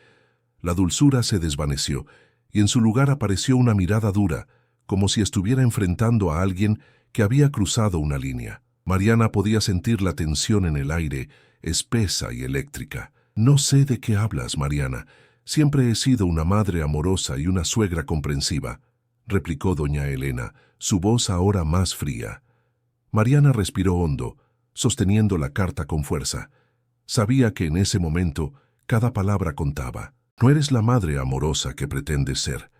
La dulzura se desvaneció, y en su lugar apareció una mirada dura, como si estuviera enfrentando a alguien que había cruzado una línea. Mariana podía sentir la tensión en el aire, espesa y eléctrica. «No sé de qué hablas, Mariana. Siempre he sido una madre amorosa y una suegra comprensiva», replicó doña Elena, su voz ahora más fría. Mariana respiró hondo, sosteniendo la carta con fuerza. Sabía que en ese momento cada palabra contaba. «No eres la madre amorosa que pretendes ser.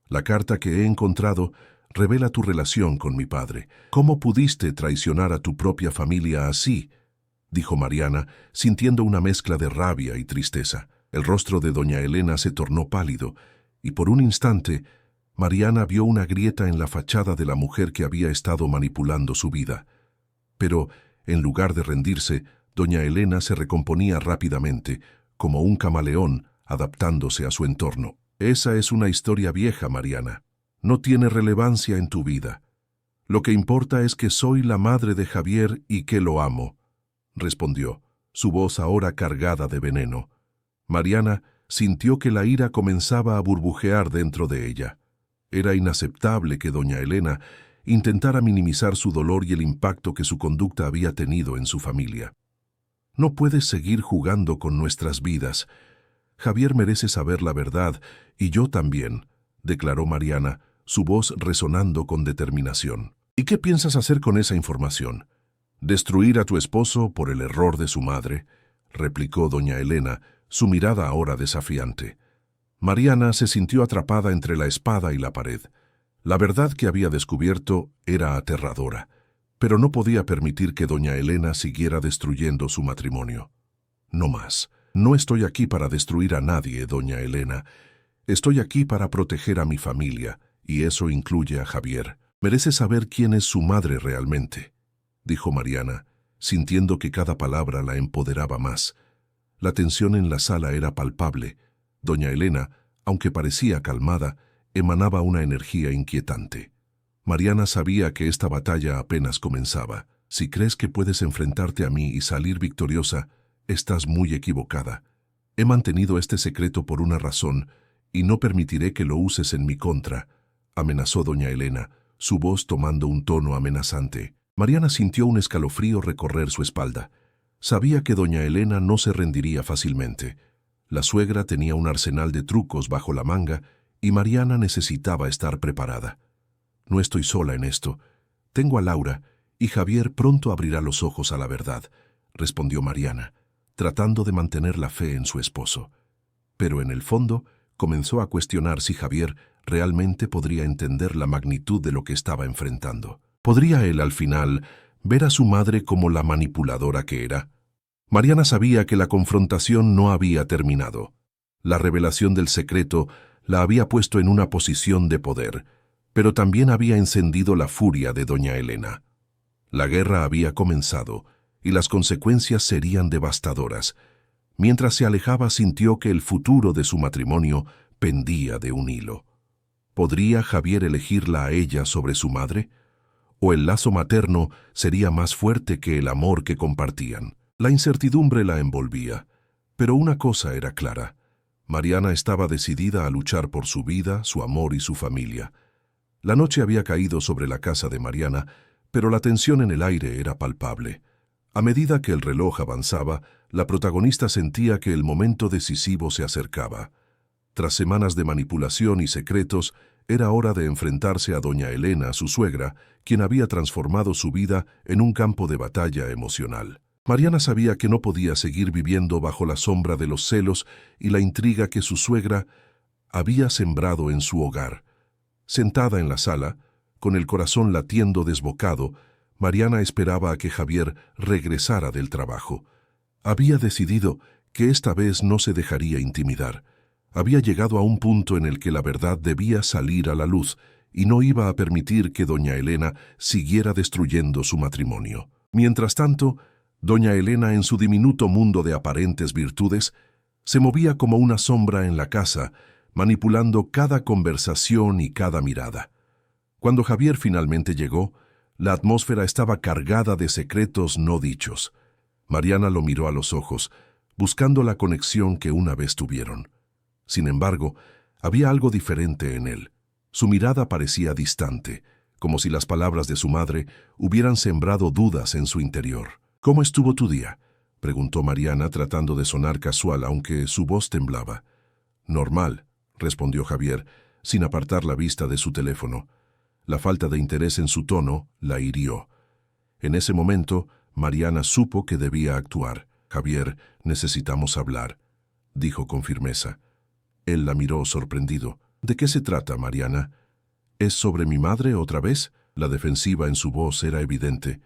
La carta que he encontrado revela tu relación con mi padre. ¿Cómo pudiste traicionar a tu propia familia así?», dijo Mariana, sintiendo una mezcla de rabia y tristeza. El rostro de doña Elena se tornó pálido, y por un instante, Mariana vio una grieta en la fachada de la mujer que había estado manipulando su vida. Pero, en lugar de rendirse, doña Elena se recomponía rápidamente, como un camaleón, adaptándose a su entorno. «Esa es una historia vieja, Mariana. No tiene relevancia en tu vida. Lo que importa es que soy la madre de Javier y que lo amo», respondió, su voz ahora cargada de veneno. Mariana sintió que la ira comenzaba a burbujear dentro de ella. Era inaceptable que doña Elena intentara minimizar su dolor y el impacto que su conducta había tenido en su familia. «No puedes seguir jugando con nuestras vidas. Javier merece saber la verdad, y yo también», declaró Mariana, su voz resonando con determinación. «¿Y qué piensas hacer con esa información? ¿Destruir a tu esposo por el error de su madre?», replicó doña Elena, su mirada ahora desafiante. Mariana se sintió atrapada entre la espada y la pared. La verdad que había descubierto era aterradora, pero no podía permitir que doña Elena siguiera destruyendo su matrimonio. «No más. No estoy aquí para destruir a nadie, doña Elena. Estoy aquí para proteger a mi familia, y eso incluye a Javier. Merece saber quién es su madre realmente», dijo Mariana, sintiendo que cada palabra la empoderaba más. La tensión en la sala era palpable. Doña Elena, aunque parecía calmada, emanaba una energía inquietante. Mariana sabía que esta batalla apenas comenzaba. «Si crees que puedes enfrentarte a mí y salir victoriosa, estás muy equivocada. He mantenido este secreto por una razón, y no permitiré que lo uses en mi contra», amenazó doña Elena, su voz tomando un tono amenazante. Mariana sintió un escalofrío recorrer su espalda. Sabía que doña Elena no se rendiría fácilmente. La suegra tenía un arsenal de trucos bajo la manga y Mariana necesitaba estar preparada. «No estoy sola en esto. Tengo a Laura y Javier pronto abrirá los ojos a la verdad», respondió Mariana, tratando de mantener la fe en su esposo. Pero en el fondo comenzó a cuestionar si Javier realmente podría entender la magnitud de lo que estaba enfrentando. ¿Podría él, al final, ver a su madre como la manipuladora que era? Mariana sabía que la confrontación no había terminado. La revelación del secreto la había puesto en una posición de poder, pero también había encendido la furia de doña Elena. La guerra había comenzado, y las consecuencias serían devastadoras. Mientras se alejaba, sintió que el futuro de su matrimonio pendía de un hilo. ¿Podría Javier elegirla a ella sobre su madre? ¿O el lazo materno sería más fuerte que el amor que compartían? La incertidumbre la envolvía, pero una cosa era clara. Mariana estaba decidida a luchar por su vida, su amor y su familia. La noche había caído sobre la casa de Mariana, pero la tensión en el aire era palpable. A medida que el reloj avanzaba, la protagonista sentía que el momento decisivo se acercaba. Tras semanas de manipulación y secretos, era hora de enfrentarse a doña Elena, su suegra, quien había transformado su vida en un campo de batalla emocional. Mariana sabía que no podía seguir viviendo bajo la sombra de los celos y la intriga que su suegra había sembrado en su hogar. Sentada en la sala, con el corazón latiendo desbocado, Mariana esperaba a que Javier regresara del trabajo. Había decidido que esta vez no se dejaría intimidar. Había llegado a un punto en el que la verdad debía salir a la luz y no iba a permitir que doña Elena siguiera destruyendo su matrimonio. Mientras tanto, doña Elena, en su diminuto mundo de aparentes virtudes, se movía como una sombra en la casa, manipulando cada conversación y cada mirada. Cuando Javier finalmente llegó, la atmósfera estaba cargada de secretos no dichos. Mariana lo miró a los ojos, buscando la conexión que una vez tuvieron. Sin embargo, había algo diferente en él. Su mirada parecía distante, como si las palabras de su madre hubieran sembrado dudas en su interior. «¿Cómo estuvo tu día?», preguntó Mariana tratando de sonar casual, aunque su voz temblaba. «Normal», respondió Javier, sin apartar la vista de su teléfono. La falta de interés en su tono la hirió. En ese momento, Mariana supo que debía actuar. «Javier, necesitamos hablar», dijo con firmeza. Él la miró sorprendido. «¿De qué se trata, Mariana? ¿Es sobre mi madre otra vez?». La defensiva en su voz era evidente.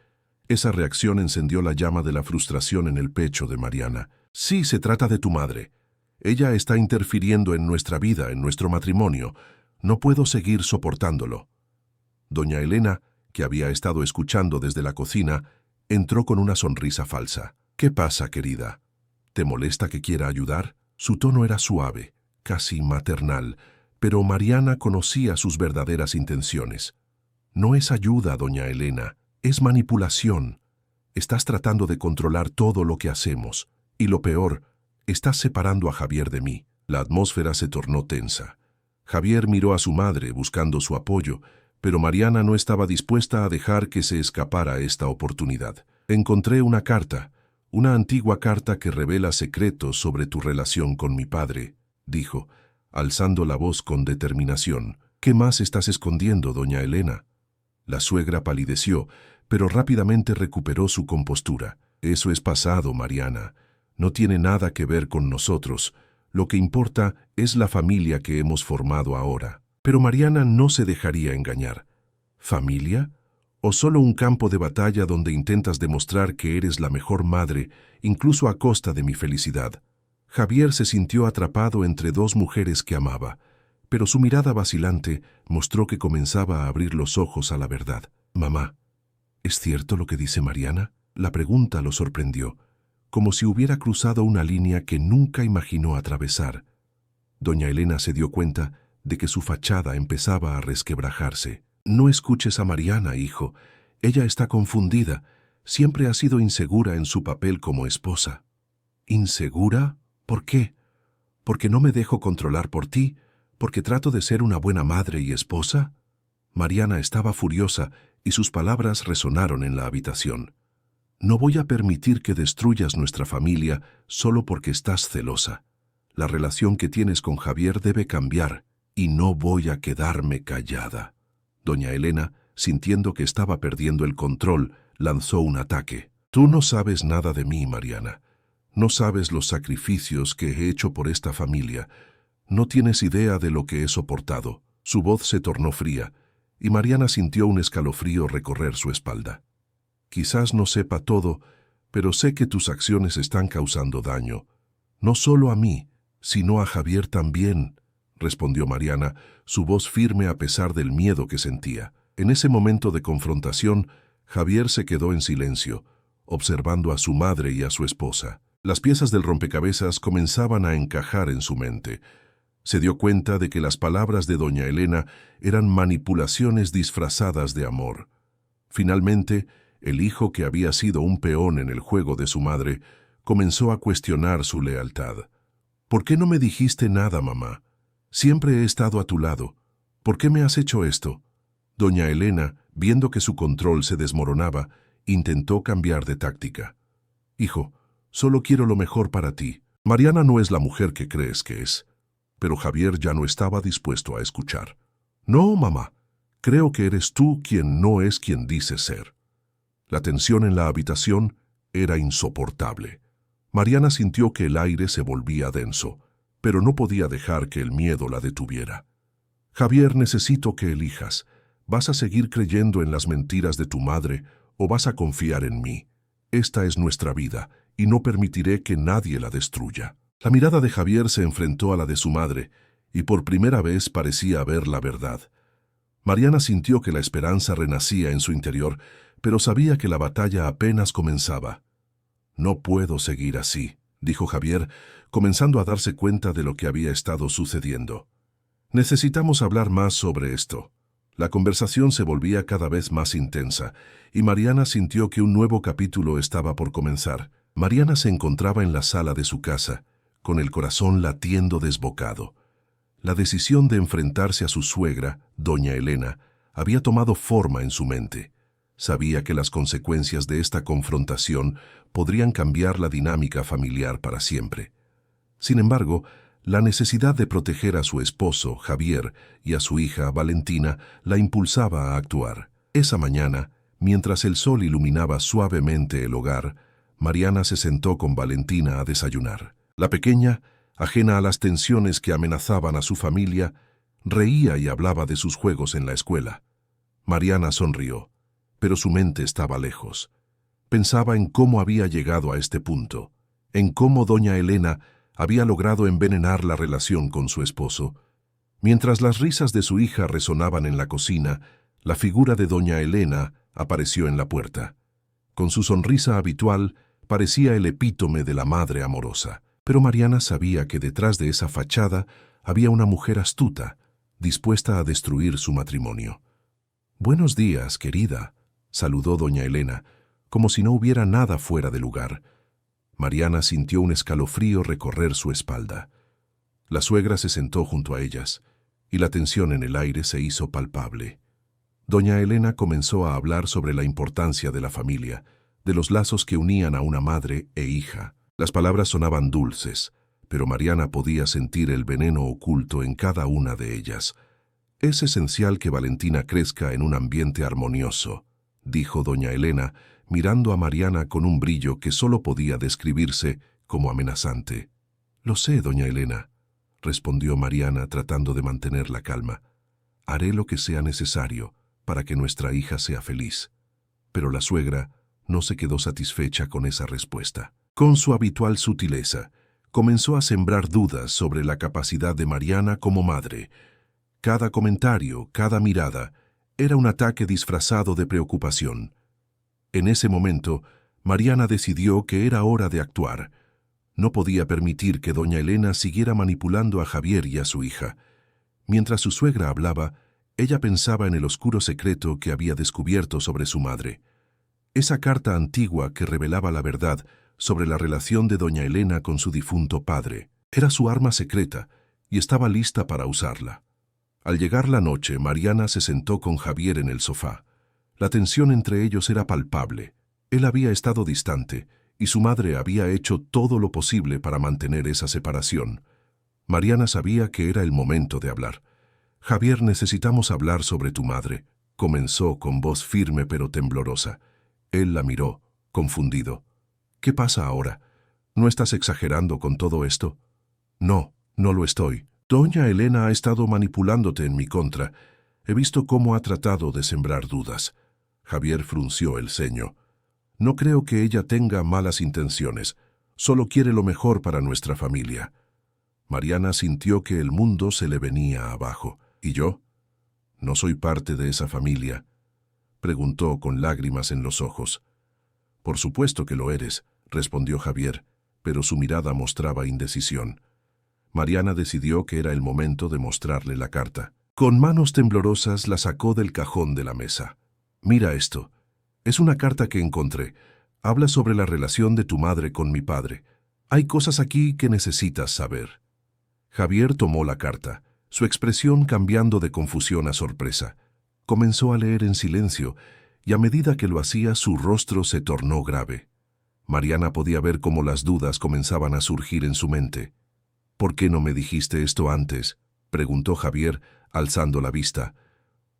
Esa reacción encendió la llama de la frustración en el pecho de Mariana. «Sí, se trata de tu madre. Ella está interfiriendo en nuestra vida, en nuestro matrimonio. No puedo seguir soportándolo». Doña Elena, que había estado escuchando desde la cocina, entró con una sonrisa falsa. «¿Qué pasa, querida? ¿Te molesta que quiera ayudar?». Su tono era suave, casi maternal, pero Mariana conocía sus verdaderas intenciones. «No es ayuda, doña Elena, es manipulación. Estás tratando de controlar todo lo que hacemos. Y lo peor, estás separando a Javier de mí». La atmósfera se tornó tensa. Javier miró a su madre buscando su apoyo, pero Mariana no estaba dispuesta a dejar que se escapara esta oportunidad. «Encontré una carta, una antigua carta que revela secretos sobre tu relación con mi padre», dijo, alzando la voz con determinación. «¿Qué más estás escondiendo, doña Elena?». La suegra palideció, pero rápidamente recuperó su compostura. «Eso es pasado, Mariana. No tiene nada que ver con nosotros. Lo que importa es la familia que hemos formado ahora». Pero Mariana no se dejaría engañar. ¿Familia? ¿O solo un campo de batalla donde intentas demostrar que eres la mejor madre, incluso a costa de mi felicidad? Javier se sintió atrapado entre dos mujeres que amaba, pero su mirada vacilante mostró que comenzaba a abrir los ojos a la verdad. «Mamá, ¿es cierto lo que dice Mariana?». La pregunta lo sorprendió, como si hubiera cruzado una línea que nunca imaginó atravesar. Doña Elena se dio cuenta de que su fachada empezaba a resquebrajarse. «No escuches a Mariana, hijo. Ella está confundida. Siempre ha sido insegura en su papel como esposa». «¿Insegura? ¿Por qué? ¿Porque no me dejo controlar por ti? ¿Porque trato de ser una buena madre y esposa?». Mariana estaba furiosa y sus palabras resonaron en la habitación. «No voy a permitir que destruyas nuestra familia solo porque estás celosa. La relación que tienes con Javier debe cambiar y no voy a quedarme callada». Doña Elena, sintiendo que estaba perdiendo el control, lanzó un ataque. «Tú no sabes nada de mí, Mariana. No sabes los sacrificios que he hecho por esta familia. No tienes idea de lo que he soportado». Su voz se tornó fría, y Mariana sintió un escalofrío recorrer su espalda. «Quizás no sepa todo, pero sé que tus acciones están causando daño. No solo a mí, sino a Javier también», respondió Mariana, su voz firme a pesar del miedo que sentía. En ese momento de confrontación, Javier se quedó en silencio, observando a su madre y a su esposa. Las piezas del rompecabezas comenzaban a encajar en su mente. Se dio cuenta de que las palabras de doña Elena eran manipulaciones disfrazadas de amor. Finalmente, el hijo que había sido un peón en el juego de su madre comenzó a cuestionar su lealtad. «¿Por qué no me dijiste nada, mamá? Siempre he estado a tu lado. ¿Por qué me has hecho esto?». Doña Elena, viendo que su control se desmoronaba, intentó cambiar de táctica. «Hijo, solo quiero lo mejor para ti. Mariana no es la mujer que crees que es». Pero Javier ya no estaba dispuesto a escuchar. «No, mamá. Creo que eres tú quien no es quien dices ser». La tensión en la habitación era insoportable. Mariana sintió que el aire se volvía denso, pero no podía dejar que el miedo la detuviera. «Javier, necesito que elijas. ¿Vas a seguir creyendo en las mentiras de tu madre o vas a confiar en mí? Esta es nuestra vida y no permitiré que nadie la destruya». La mirada de Javier se enfrentó a la de su madre y por primera vez parecía ver la verdad. Mariana sintió que la esperanza renacía en su interior, pero sabía que la batalla apenas comenzaba. «No puedo seguir así», dijo Javier, comenzando a darse cuenta de lo que había estado sucediendo. «Necesitamos hablar más sobre esto». La conversación se volvía cada vez más intensa, y Mariana sintió que un nuevo capítulo estaba por comenzar. Mariana se encontraba en la sala de su casa, con el corazón latiendo desbocado. La decisión de enfrentarse a su suegra, doña Elena, había tomado forma en su mente. Sabía que las consecuencias de esta confrontación podrían cambiar la dinámica familiar para siempre. Sin embargo, la necesidad de proteger a su esposo, Javier, y a su hija, Valentina, la impulsaba a actuar. Esa mañana, mientras el sol iluminaba suavemente el hogar, Mariana se sentó con Valentina a desayunar. La pequeña, ajena a las tensiones que amenazaban a su familia, reía y hablaba de sus juegos en la escuela. Mariana sonrió, pero su mente estaba lejos. Pensaba en cómo había llegado a este punto, en cómo doña Elena había logrado envenenar la relación con su esposo. Mientras las risas de su hija resonaban en la cocina, la figura de doña Elena apareció en la puerta. Con su sonrisa habitual, parecía el epítome de la madre amorosa. Pero Mariana sabía que detrás de esa fachada había una mujer astuta, dispuesta a destruir su matrimonio. «Buenos días, querida», saludó doña Elena, como si no hubiera nada fuera de lugar. Mariana sintió un escalofrío recorrer su espalda. La suegra se sentó junto a ellas, y la tensión en el aire se hizo palpable. Doña Elena comenzó a hablar sobre la importancia de la familia, de los lazos que unían a una madre e hija. Las palabras sonaban dulces, pero Mariana podía sentir el veneno oculto en cada una de ellas. «Es esencial que Valentina crezca en un ambiente armonioso», dijo doña Elena, mirando a Mariana con un brillo que solo podía describirse como amenazante. «Lo sé, doña Elena», respondió Mariana tratando de mantener la calma. «Haré lo que sea necesario para que nuestra hija sea feliz». Pero la suegra no se quedó satisfecha con esa respuesta. Con su habitual sutileza, comenzó a sembrar dudas sobre la capacidad de Mariana como madre. Cada comentario, cada mirada, era un ataque disfrazado de preocupación. En ese momento, Mariana decidió que era hora de actuar. No podía permitir que doña Elena siguiera manipulando a Javier y a su hija. Mientras su suegra hablaba, ella pensaba en el oscuro secreto que había descubierto sobre su madre. Esa carta antigua que revelaba la verdad sobre la relación de doña Elena con su difunto padre. Era su arma secreta y estaba lista para usarla. Al llegar la noche, Mariana se sentó con Javier en el sofá. La tensión entre ellos era palpable. Él había estado distante y su madre había hecho todo lo posible para mantener esa separación. Mariana sabía que era el momento de hablar. «Javier, necesitamos hablar sobre tu madre», comenzó con voz firme pero temblorosa. Él la miró, confundido. «¿Qué pasa ahora? ¿No estás exagerando con todo esto?» «No, no lo estoy. Doña Elena ha estado manipulándote en mi contra. He visto cómo ha tratado de sembrar dudas». Javier frunció el ceño. «No creo que ella tenga malas intenciones. Solo quiere lo mejor para nuestra familia». Mariana sintió que el mundo se le venía abajo. «¿Y yo? ¿No soy parte de esa familia?», preguntó con lágrimas en los ojos. «Por supuesto que lo eres», respondió Javier, pero su mirada mostraba indecisión. Mariana decidió que era el momento de mostrarle la carta. Con manos temblorosas la sacó del cajón de la mesa. «Mira esto. Es una carta que encontré. Habla sobre la relación de tu madre con mi padre. Hay cosas aquí que necesitas saber». Javier tomó la carta, su expresión cambiando de confusión a sorpresa. Comenzó a leer en silencio, y a medida que lo hacía su rostro se tornó grave. Mariana podía ver cómo las dudas comenzaban a surgir en su mente. «¿Por qué no me dijiste esto antes?», preguntó Javier, alzando la vista.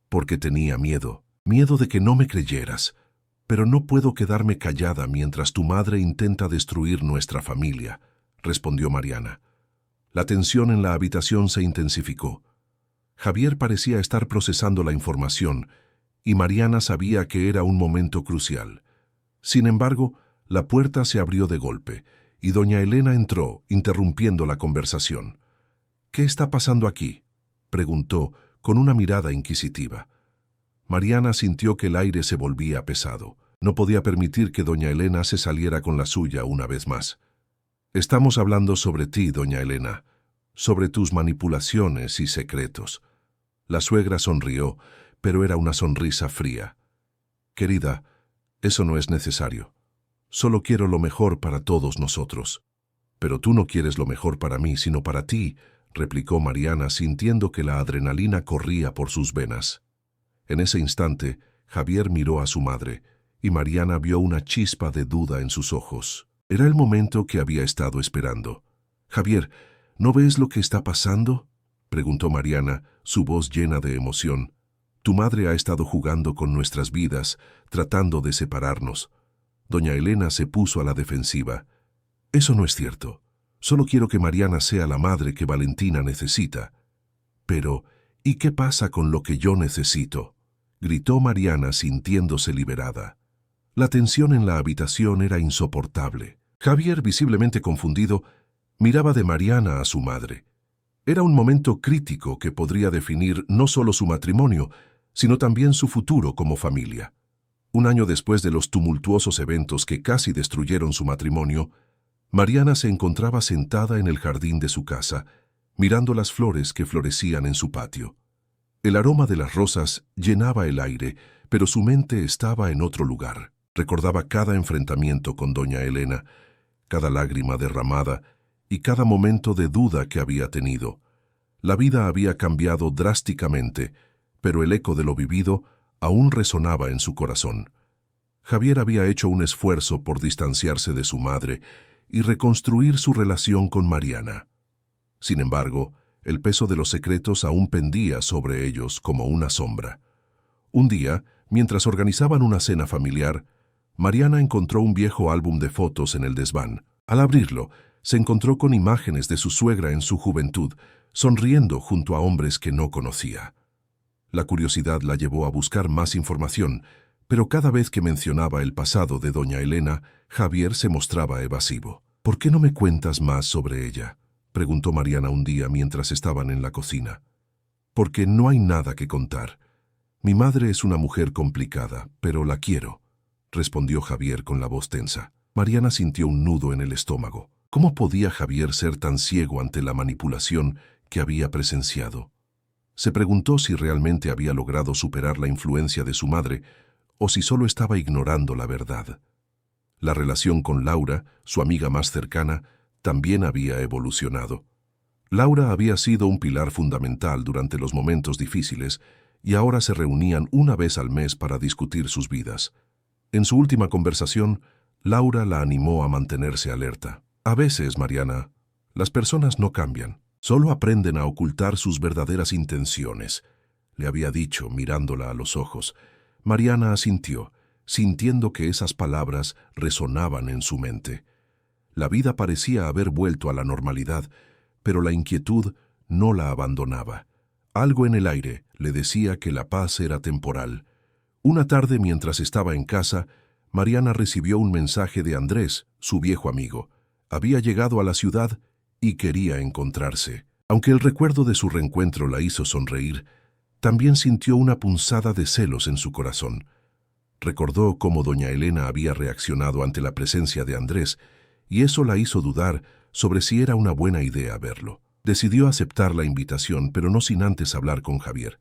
«Porque tenía miedo de que no me creyeras. Pero no puedo quedarme callada mientras tu madre intenta destruir nuestra familia», respondió Mariana. La tensión en la habitación se intensificó. Javier parecía estar procesando la información, y Mariana sabía que era un momento crucial. Sin embargo, la puerta se abrió de golpe, y doña Elena entró, interrumpiendo la conversación. «¿Qué está pasando aquí?», preguntó, con una mirada inquisitiva. Mariana sintió que el aire se volvía pesado. No podía permitir que doña Elena se saliera con la suya una vez más. «Estamos hablando sobre ti, doña Elena, sobre tus manipulaciones y secretos». La suegra sonrió, pero era una sonrisa fría. «Querida, eso no es necesario. Solo quiero lo mejor para todos nosotros». «Pero tú no quieres lo mejor para mí, sino para ti», replicó Mariana, sintiendo que la adrenalina corría por sus venas. En ese instante, Javier miró a su madre, y Mariana vio una chispa de duda en sus ojos. Era el momento que había estado esperando. «Javier, ¿no ves lo que está pasando?», preguntó Mariana, su voz llena de emoción. «Tu madre ha estado jugando con nuestras vidas, tratando de separarnos». Doña Elena se puso a la defensiva. «Eso no es cierto. Solo quiero que Mariana sea la madre que Valentina necesita». «Pero, ¿y qué pasa con lo que yo necesito?», gritó Mariana sintiéndose liberada. La tensión en la habitación era insoportable. Javier, visiblemente confundido, miraba de Mariana a su madre. Era un momento crítico que podría definir no solo su matrimonio, sino también su futuro como familia. Un año después de los tumultuosos eventos que casi destruyeron su matrimonio, Mariana se encontraba sentada en el jardín de su casa, mirando las flores que florecían en su patio. El aroma de las rosas llenaba el aire, pero su mente estaba en otro lugar. Recordaba cada enfrentamiento con doña Elena, cada lágrima derramada y cada momento de duda que había tenido. La vida había cambiado drásticamente, pero el eco de lo vivido aún resonaba en su corazón. Javier había hecho un esfuerzo por distanciarse de su madre y reconstruir su relación con Mariana. Sin embargo, el peso de los secretos aún pendía sobre ellos como una sombra. Un día, mientras organizaban una cena familiar, Mariana encontró un viejo álbum de fotos en el desván. Al abrirlo, se encontró con imágenes de su suegra en su juventud, sonriendo junto a hombres que no conocía. La curiosidad la llevó a buscar más información, pero cada vez que mencionaba el pasado de doña Elena, Javier se mostraba evasivo. «¿Por qué no me cuentas más sobre ella?», preguntó Mariana un día mientras estaban en la cocina. «Porque no hay nada que contar. Mi madre es una mujer complicada, pero la quiero», respondió Javier con la voz tensa. Mariana sintió un nudo en el estómago. ¿Cómo podía Javier ser tan ciego ante la manipulación que había presenciado? Se preguntó si realmente había logrado superar la influencia de su madre o si solo estaba ignorando la verdad. La relación con Laura, su amiga más cercana, también había evolucionado. Laura había sido un pilar fundamental durante los momentos difíciles y ahora se reunían una vez al mes para discutir sus vidas. En su última conversación, Laura la animó a mantenerse alerta. «A veces, Mariana, las personas no cambian, solo aprenden a ocultar sus verdaderas intenciones», le había dicho mirándola a los ojos. Mariana asintió, sintiendo que esas palabras resonaban en su mente. La vida parecía haber vuelto a la normalidad, pero la inquietud no la abandonaba. Algo en el aire le decía que la paz era temporal. Una tarde, mientras estaba en casa, Mariana recibió un mensaje de Andrés, su viejo amigo. Había llegado a la ciudad y quería encontrarse. Aunque el recuerdo de su reencuentro la hizo sonreír, también sintió una punzada de celos en su corazón. Recordó cómo doña Elena había reaccionado ante la presencia de Andrés, y eso la hizo dudar sobre si era una buena idea verlo. Decidió aceptar la invitación, pero no sin antes hablar con Javier.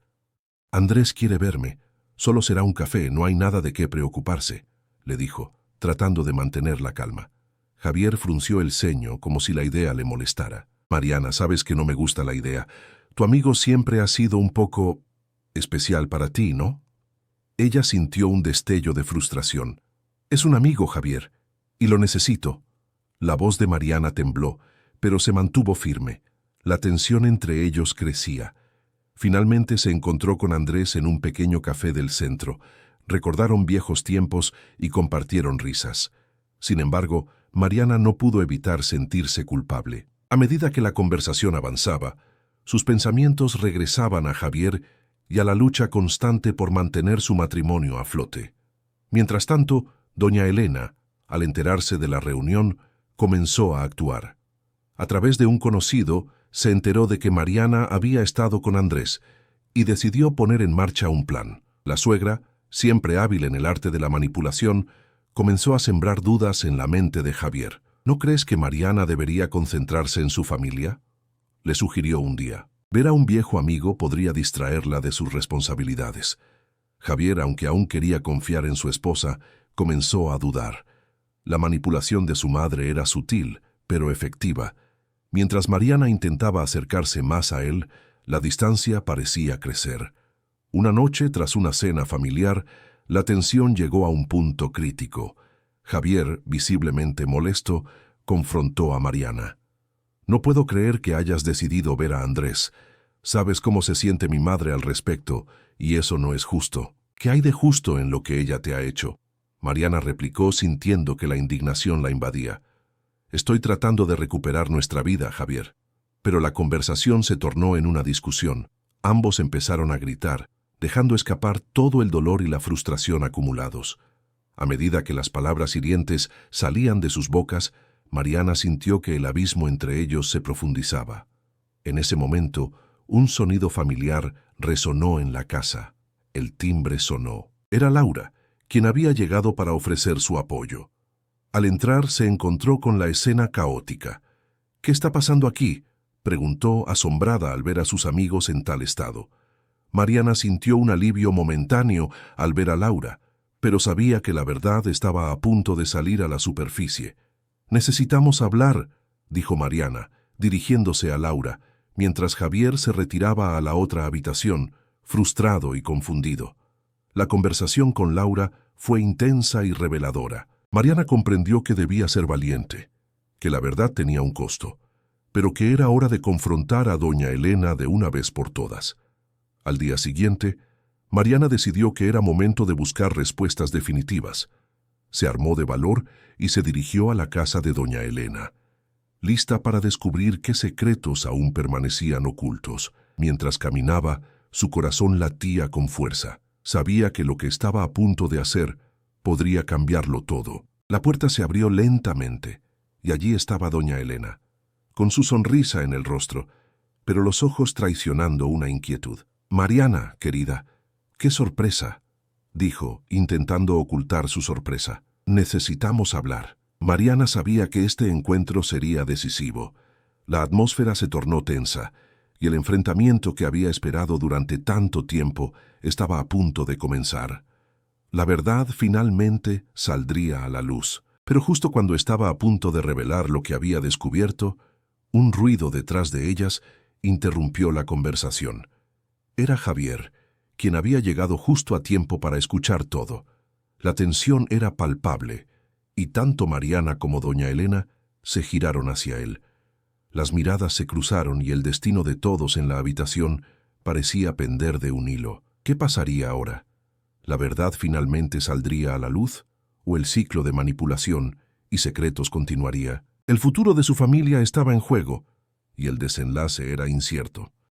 «Andrés quiere verme. Solo será un café, no hay nada de qué preocuparse», le dijo, tratando de mantener la calma. Javier frunció el ceño como si la idea le molestara. «Mariana, sabes que no me gusta la idea. Tu amigo siempre ha sido un poco especial para ti, ¿no?». Ella sintió un destello de frustración. «Es un amigo, Javier, y lo necesito». La voz de Mariana tembló, pero se mantuvo firme. La tensión entre ellos crecía. Finalmente se encontró con Andrés en un pequeño café del centro. Recordaron viejos tiempos y compartieron risas. Sin embargo, Mariana no pudo evitar sentirse culpable. A medida que la conversación avanzaba, sus pensamientos regresaban a Javier y a la lucha constante por mantener su matrimonio a flote. Mientras tanto, doña Elena, al enterarse de la reunión, comenzó a actuar. A través de un conocido, se enteró de que Mariana había estado con Andrés y decidió poner en marcha un plan. La suegra, siempre hábil en el arte de la manipulación, comenzó a sembrar dudas en la mente de Javier. «¿No crees que Mariana debería concentrarse en su familia?», le sugirió un día. Ver a un viejo amigo podría distraerla de sus responsabilidades. Javier, aunque aún quería confiar en su esposa, comenzó a dudar. La manipulación de su madre era sutil, pero efectiva. Mientras Mariana intentaba acercarse más a él, la distancia parecía crecer. Una noche, tras una cena familiar, la tensión llegó a un punto crítico. Javier, visiblemente molesto, confrontó a Mariana. «No puedo creer que hayas decidido ver a Andrés. Sabes cómo se siente mi madre al respecto, y eso no es justo. ¿Qué hay de justo en lo que ella te ha hecho?». Mariana replicó sintiendo que la indignación la invadía. «Estoy tratando de recuperar nuestra vida, Javier». Pero la conversación se tornó en una discusión. Ambos empezaron a gritar, dejando escapar todo el dolor y la frustración acumulados. A medida que las palabras hirientes salían de sus bocas, Mariana sintió que el abismo entre ellos se profundizaba. En ese momento, un sonido familiar resonó en la casa. El timbre sonó. Era Laura, quien había llegado para ofrecer su apoyo. Al entrar, se encontró con la escena caótica. «¿Qué está pasando aquí?», preguntó, asombrada al ver a sus amigos en tal estado. Mariana sintió un alivio momentáneo al ver a Laura, pero sabía que la verdad estaba a punto de salir a la superficie. «Necesitamos hablar», dijo Mariana, dirigiéndose a Laura, mientras Javier se retiraba a la otra habitación, frustrado y confundido. La conversación con Laura fue intensa y reveladora. Mariana comprendió que debía ser valiente, que la verdad tenía un costo, pero que era hora de confrontar a doña Elena de una vez por todas. Al día siguiente, Mariana decidió que era momento de buscar respuestas definitivas. Se armó de valor y se dirigió a la casa de doña Elena, lista para descubrir qué secretos aún permanecían ocultos. Mientras caminaba, su corazón latía con fuerza. Sabía que lo que estaba a punto de hacer podría cambiarlo todo. La puerta se abrió lentamente, y allí estaba doña Elena, con su sonrisa en el rostro, pero los ojos traicionando una inquietud. «Mariana, querida, qué sorpresa», dijo, intentando ocultar su sorpresa. «Necesitamos hablar». Mariana sabía que este encuentro sería decisivo. La atmósfera se tornó tensa, y el enfrentamiento que había esperado durante tanto tiempo estaba a punto de comenzar. La verdad finalmente saldría a la luz. Pero justo cuando estaba a punto de revelar lo que había descubierto, un ruido detrás de ellas interrumpió la conversación. Era Javier, quien había llegado justo a tiempo para escuchar todo. La tensión era palpable, y tanto Mariana como doña Elena se giraron hacia él. Las miradas se cruzaron y el destino de todos en la habitación parecía pender de un hilo. ¿Qué pasaría ahora? ¿La verdad finalmente saldría a la luz? ¿O el ciclo de manipulación y secretos continuaría? El futuro de su familia estaba en juego, y el desenlace era incierto.